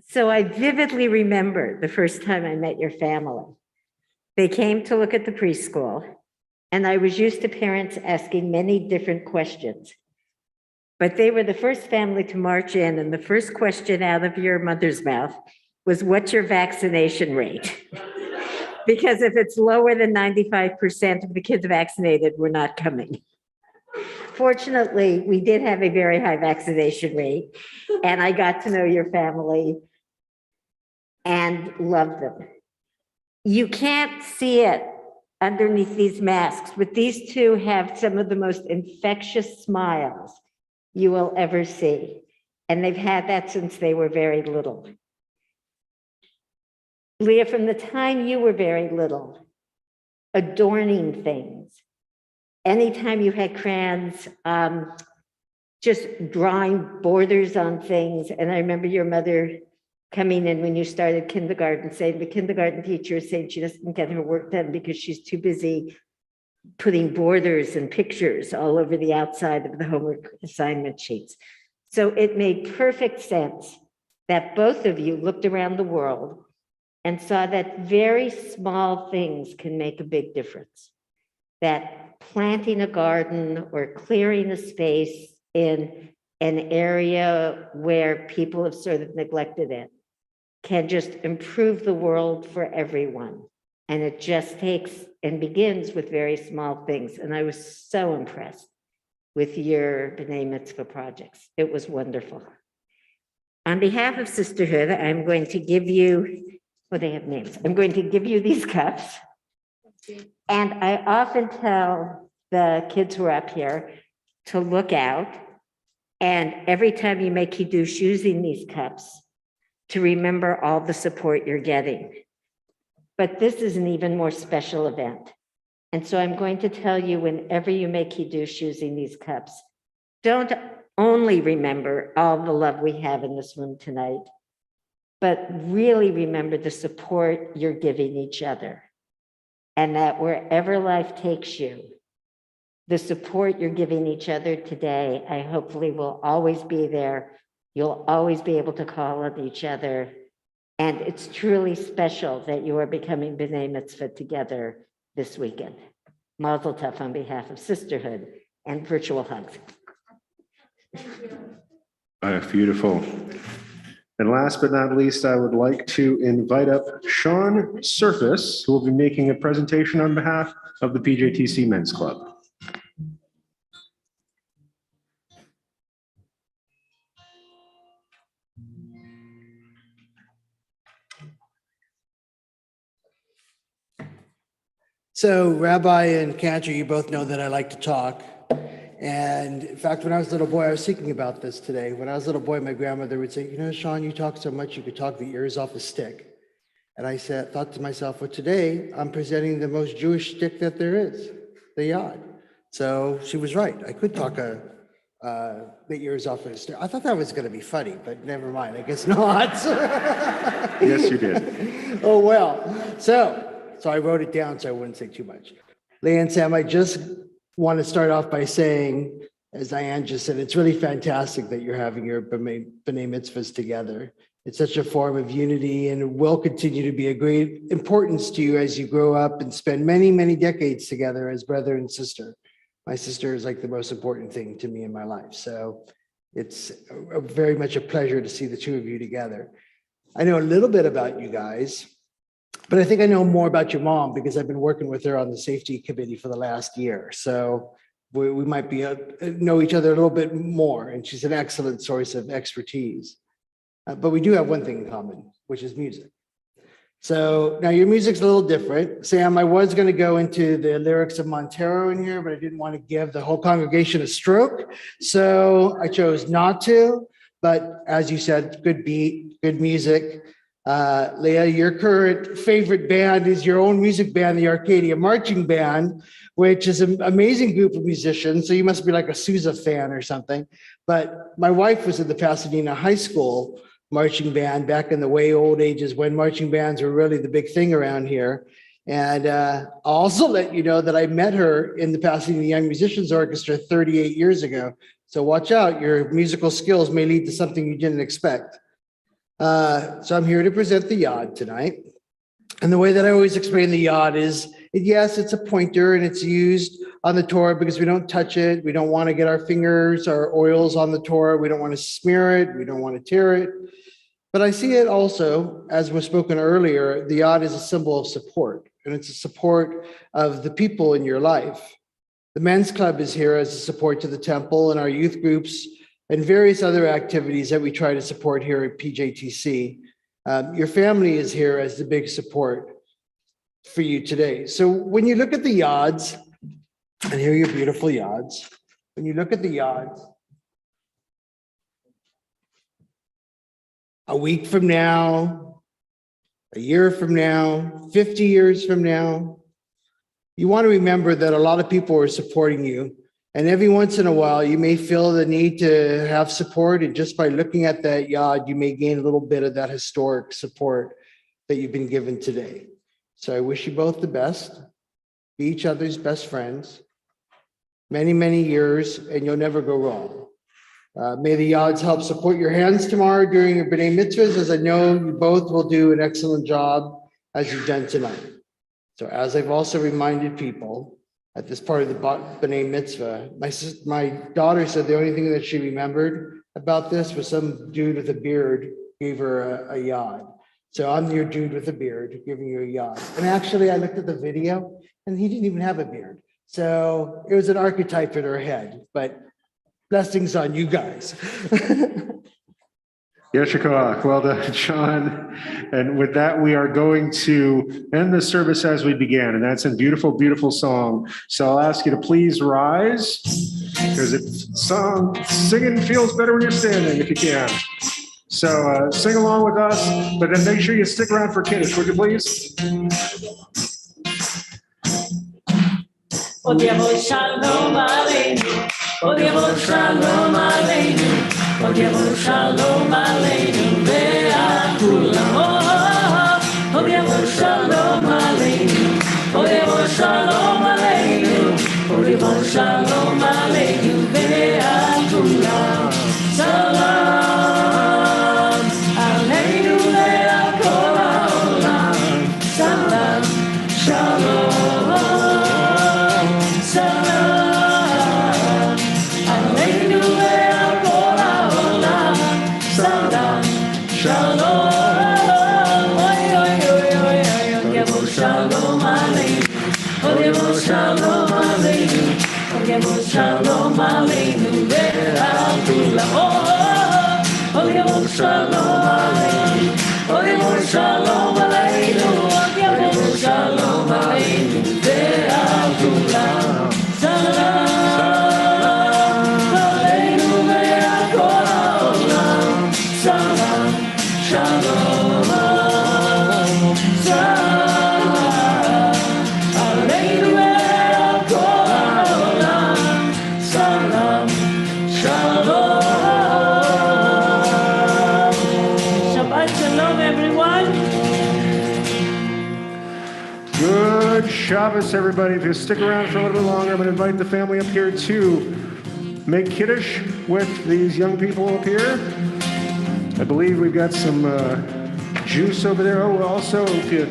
So I vividly remember the first time I met your family. They came to look at the preschool, and I was used to parents asking many different questions. But they were the first family to march in, and the first question out of your mother's mouth was, what's your vaccination rate? Because if it's lower than 95% of the kids vaccinated, we're not coming. Fortunately, we did have a very high vaccination rate, and I got to know your family and love them. You can't see it underneath these masks, but these two have some of the most infectious smiles you will ever see. And they've had that since they were very little. Leah, from the time you were very little, adorning things, anytime you had crayons, just drawing borders on things. And I remember your mother coming in when you started kindergarten, saying the kindergarten teacher is saying she doesn't get her work done because she's too busy putting borders and pictures all over the outside of the homework assignment sheets. So it made perfect sense that both of you looked around the world and saw that very small things can make a big difference. That planting a garden or clearing a space in an area where people have sort of neglected it can just improve the world for everyone. And it just takes and begins with very small things. And I was so impressed with your B'nai Mitzvah projects. It was wonderful. On behalf of Sisterhood, I'm going to give you, well, they have names. I'm going to give you these cups. And I often tell the kids who are up here to look out. And every time you make Kiddush using these cups, to remember all the support you're getting. But this is an even more special event. And so I'm going to tell you, whenever you make Kiddush using these cups, don't only remember all the love we have in this room tonight, but really remember the support you're giving each other. And that wherever life takes you, the support you're giving each other today, I hopefully will always be there. You'll always be able to call on each other. And it's truly special that you are becoming B'nai Mitzvah together this weekend. Mazel tov on behalf of Sisterhood and virtual hugs. Beautiful. And last but not least, I would like to invite up Sean Surface, who will be making a presentation on behalf of the PJTC Men's Club. So Rabbi and Cantor, you both know that I like to talk. And in fact, when I was a little boy, I was thinking about this today. When I was a little boy, my grandmother would say, you know, Sean, you talk so much, you could talk the ears off a stick. And I thought to myself, well, today I'm presenting the most Jewish stick that there is, the yod. So she was right. I could talk the ears off a stick. I thought that was going to be funny, but never mind. I guess not. Yes, you did. Oh, well. So I wrote it down so I wouldn't say too much. Leah and Sam, I just want to start off by saying, as Diane just said, it's really fantastic that you're having your B'nai Mitzvahs together. It's such a form of unity and will continue to be a great importance to you as you grow up and spend many, many decades together as brother and sister. My sister is like the most important thing to me in my life. So it's very much a pleasure to see the two of you together. I know a little bit about you guys, but I think I know more about your mom because I've been working with her on the safety committee for the last year. So we might know each other a little bit more, and she's an excellent source of expertise. But we do have one thing in common, which is music. So now your music's a little different. Sam, I was going to go into the lyrics of Montero in here, but I didn't want to give the whole congregation a stroke. So I chose not to. But as you said, good beat, good music. Leah, your current favorite band is your own music band, the Arcadia Marching Band, which is an amazing group of musicians. So you must be like a Sousa fan or something. But my wife was in the Pasadena High School marching band back in the way old ages when marching bands were really the big thing around here. And I'll also let you know that I met her in the Pasadena Young Musicians Orchestra 38 years ago. So watch out, your musical skills may lead to something you didn't expect. So I'm here to present the yod tonight. And the way that I always explain the yod is, yes, it's a pointer and it's used on the Torah because we don't touch it. We don't want to get our fingers, our oils on the Torah. We don't want to smear it. We don't want to tear it. But I see it also, as was spoken earlier, the yod is a symbol of support, and it's a support of the people in your life. The men's club is here as a support to the temple and our youth groups and various other activities that we try to support here at PJTC. Your family is here as the big support for you today. So when you look at the yods, and here are your beautiful yods, when you look at the yods, a week from now, a year from now, 50 years from now, you want to remember that a lot of people are supporting you. And every once in a while, you may feel the need to have support. And just by looking at that yod, you may gain a little bit of that historic support that you've been given today. So I wish you both the best. Be each other's best friends. Many, many years, and you'll never go wrong. May the yods help support your hands tomorrow during your B'nai Mitzvahs, as I know you both will do an excellent job as you've done tonight. So as I've also reminded people at this part of the B'nai Mitzvah, my daughter said the only thing that she remembered about this was some dude with a beard gave her a yod. So I'm your dude with a beard giving you a yod. And actually, I looked at the video and he didn't even have a beard. So it was an archetype in her head, but blessings on you guys. Yeshua, well done, Sean. And with that, we are going to end the service as we began, and that's a beautiful, beautiful song. So I'll ask you to please rise, because singing feels better when you're standing, if you can. So sing along with us, but then make sure you stick around for Kiddush, would you please? Odiavo shalom aleinu, odiavo shalom aleinu, odiavo shalom aleinu, ve'akulam. Odiavo shalom aleinu, odiavo shalom aleinu, odiavo shalom aleinu, ve'akulam. Salam aleinu ve'akol ha'olam. Salam shalom. Salam aleinu ve'akol ha'olam. Salam shalom. Oy oy oy oy oy. Odiavo shalom aleinu. Odiavo shalom aleinu. Odiavo shalom aleinu ve'akulam. Odiavo shalom aleinu. Odiavo shalom aleinu. Odiavo shalom aleinu ve'akulam. Salam Shalom. Shabbat Shalom, everyone. Good Shabbos, everybody. If you stick around for a little bit longer, I'm going to invite the family up here to make Kiddush with these young people up here. I believe we've got some juice over there. Oh, also, if you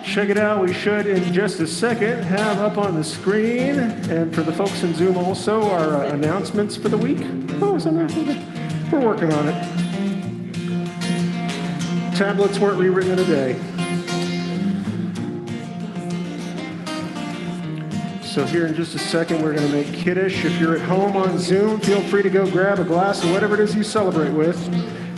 check it out, we should, in just a second, have up on the screen, and for the folks in Zoom also, our announcements for the week. Oh, it's announcement. We're working on it. Tablets weren't rewritten in a day. So here in just a second, we're going to make Kiddush. If you're at home on Zoom, feel free to go grab a glass of whatever it is you celebrate with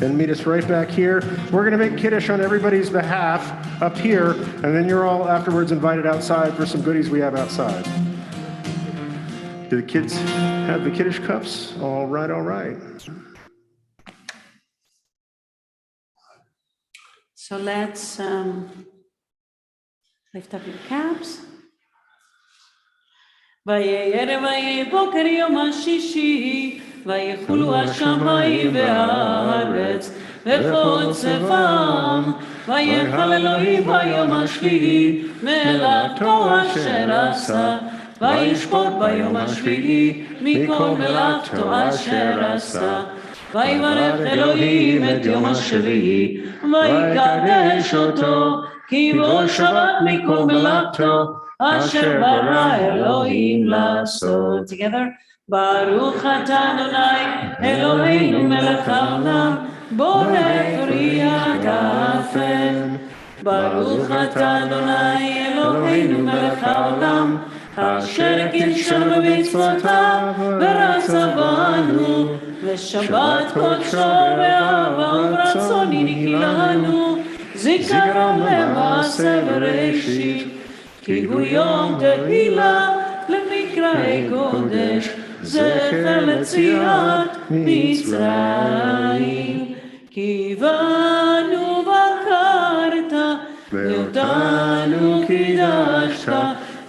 and meet us right back here. We're going to make Kiddush on everybody's behalf up here, and then you're all afterwards invited outside for some goodies we have outside. Do the kids have the Kiddush cups? All right, all right. So let's lift up your caps. ויהי ערב ויהי בוקר יום השישי, ויחולו השמיים והארץ וכל צבאם, ויחל אלוהים ביום השביעי מלאכתו אשר עשה, וישפוט ביום השביעי מכל מלאכתו אשר עשה. ויברך אלוהים את יום השביעי, ויקדש אותו, כי בו שבת מכל מלאכתו אשר ברא אלוהים לעשות. Together. ברוך אתה אדוני אלוהינו מלך העולם, בורא פרי הגפן. ברוך אתה אדוני אלוהינו מלך העולם, אשר קידשנו במצוותיו ורצה בנו, ושבת קודשו באהבה וברצון הנקי לנו, זיכרון למעשה בראשית. כי הוא יום תהילה למקראי קודש, זכר ליציאת מצרים. כי בנו בקרת, ואותנו קידשת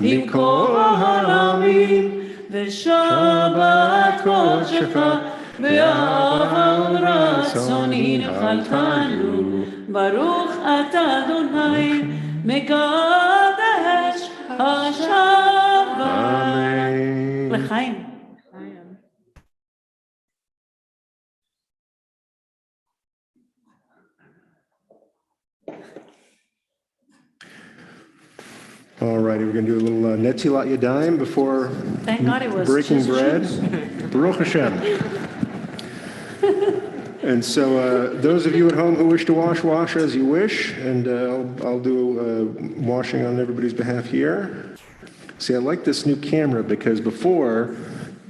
מכל העמים, ושבת קודשך באהבה ורצון הנחלתנו. ברוך אתה אדוני מקדש השבת. לחיים. All righty, we're going to do a little Netzilat Yadayim before Thank God it was breaking just bread. juice. Baruch Hashem. And so those of you at home who wish to wash as you wish, and I'll do washing on everybody's behalf here. See, I like this new camera because before,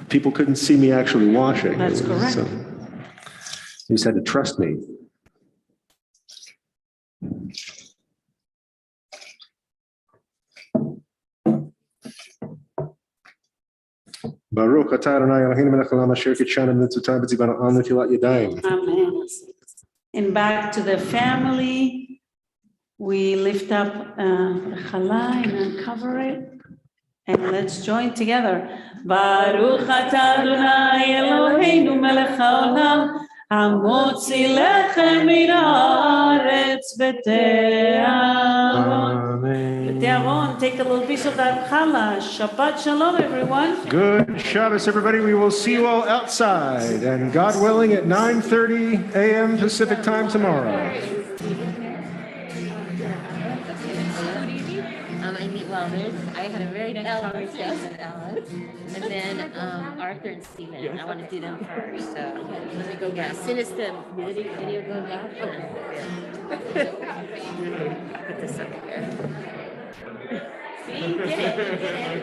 people couldn't see me actually washing. That's correct. So you just had to trust me. Baruch atah Adonai Eloheinu melech haolam asher kitshanu b'mitzvotav v'tzivanu al netilat yadayim. Amen. And back to the family, we lift up the challah and uncover it. And let's join together. Baruch atah Adonai Eloheinu melech haolam, hamotzi lechem min haaretz b'te'aron. B'te'aron, take a little piece of that challah. Shabbat shalom, everyone. Good Shabbos, everybody. We will see you all outside, and God willing, at 9:30 a.m. Pacific time tomorrow. I had a very nice conversation with Alan, and then Arthur and Stephen. I want to do them first. So let me go back. As soon as the video goes out, put this up here. See, you did it.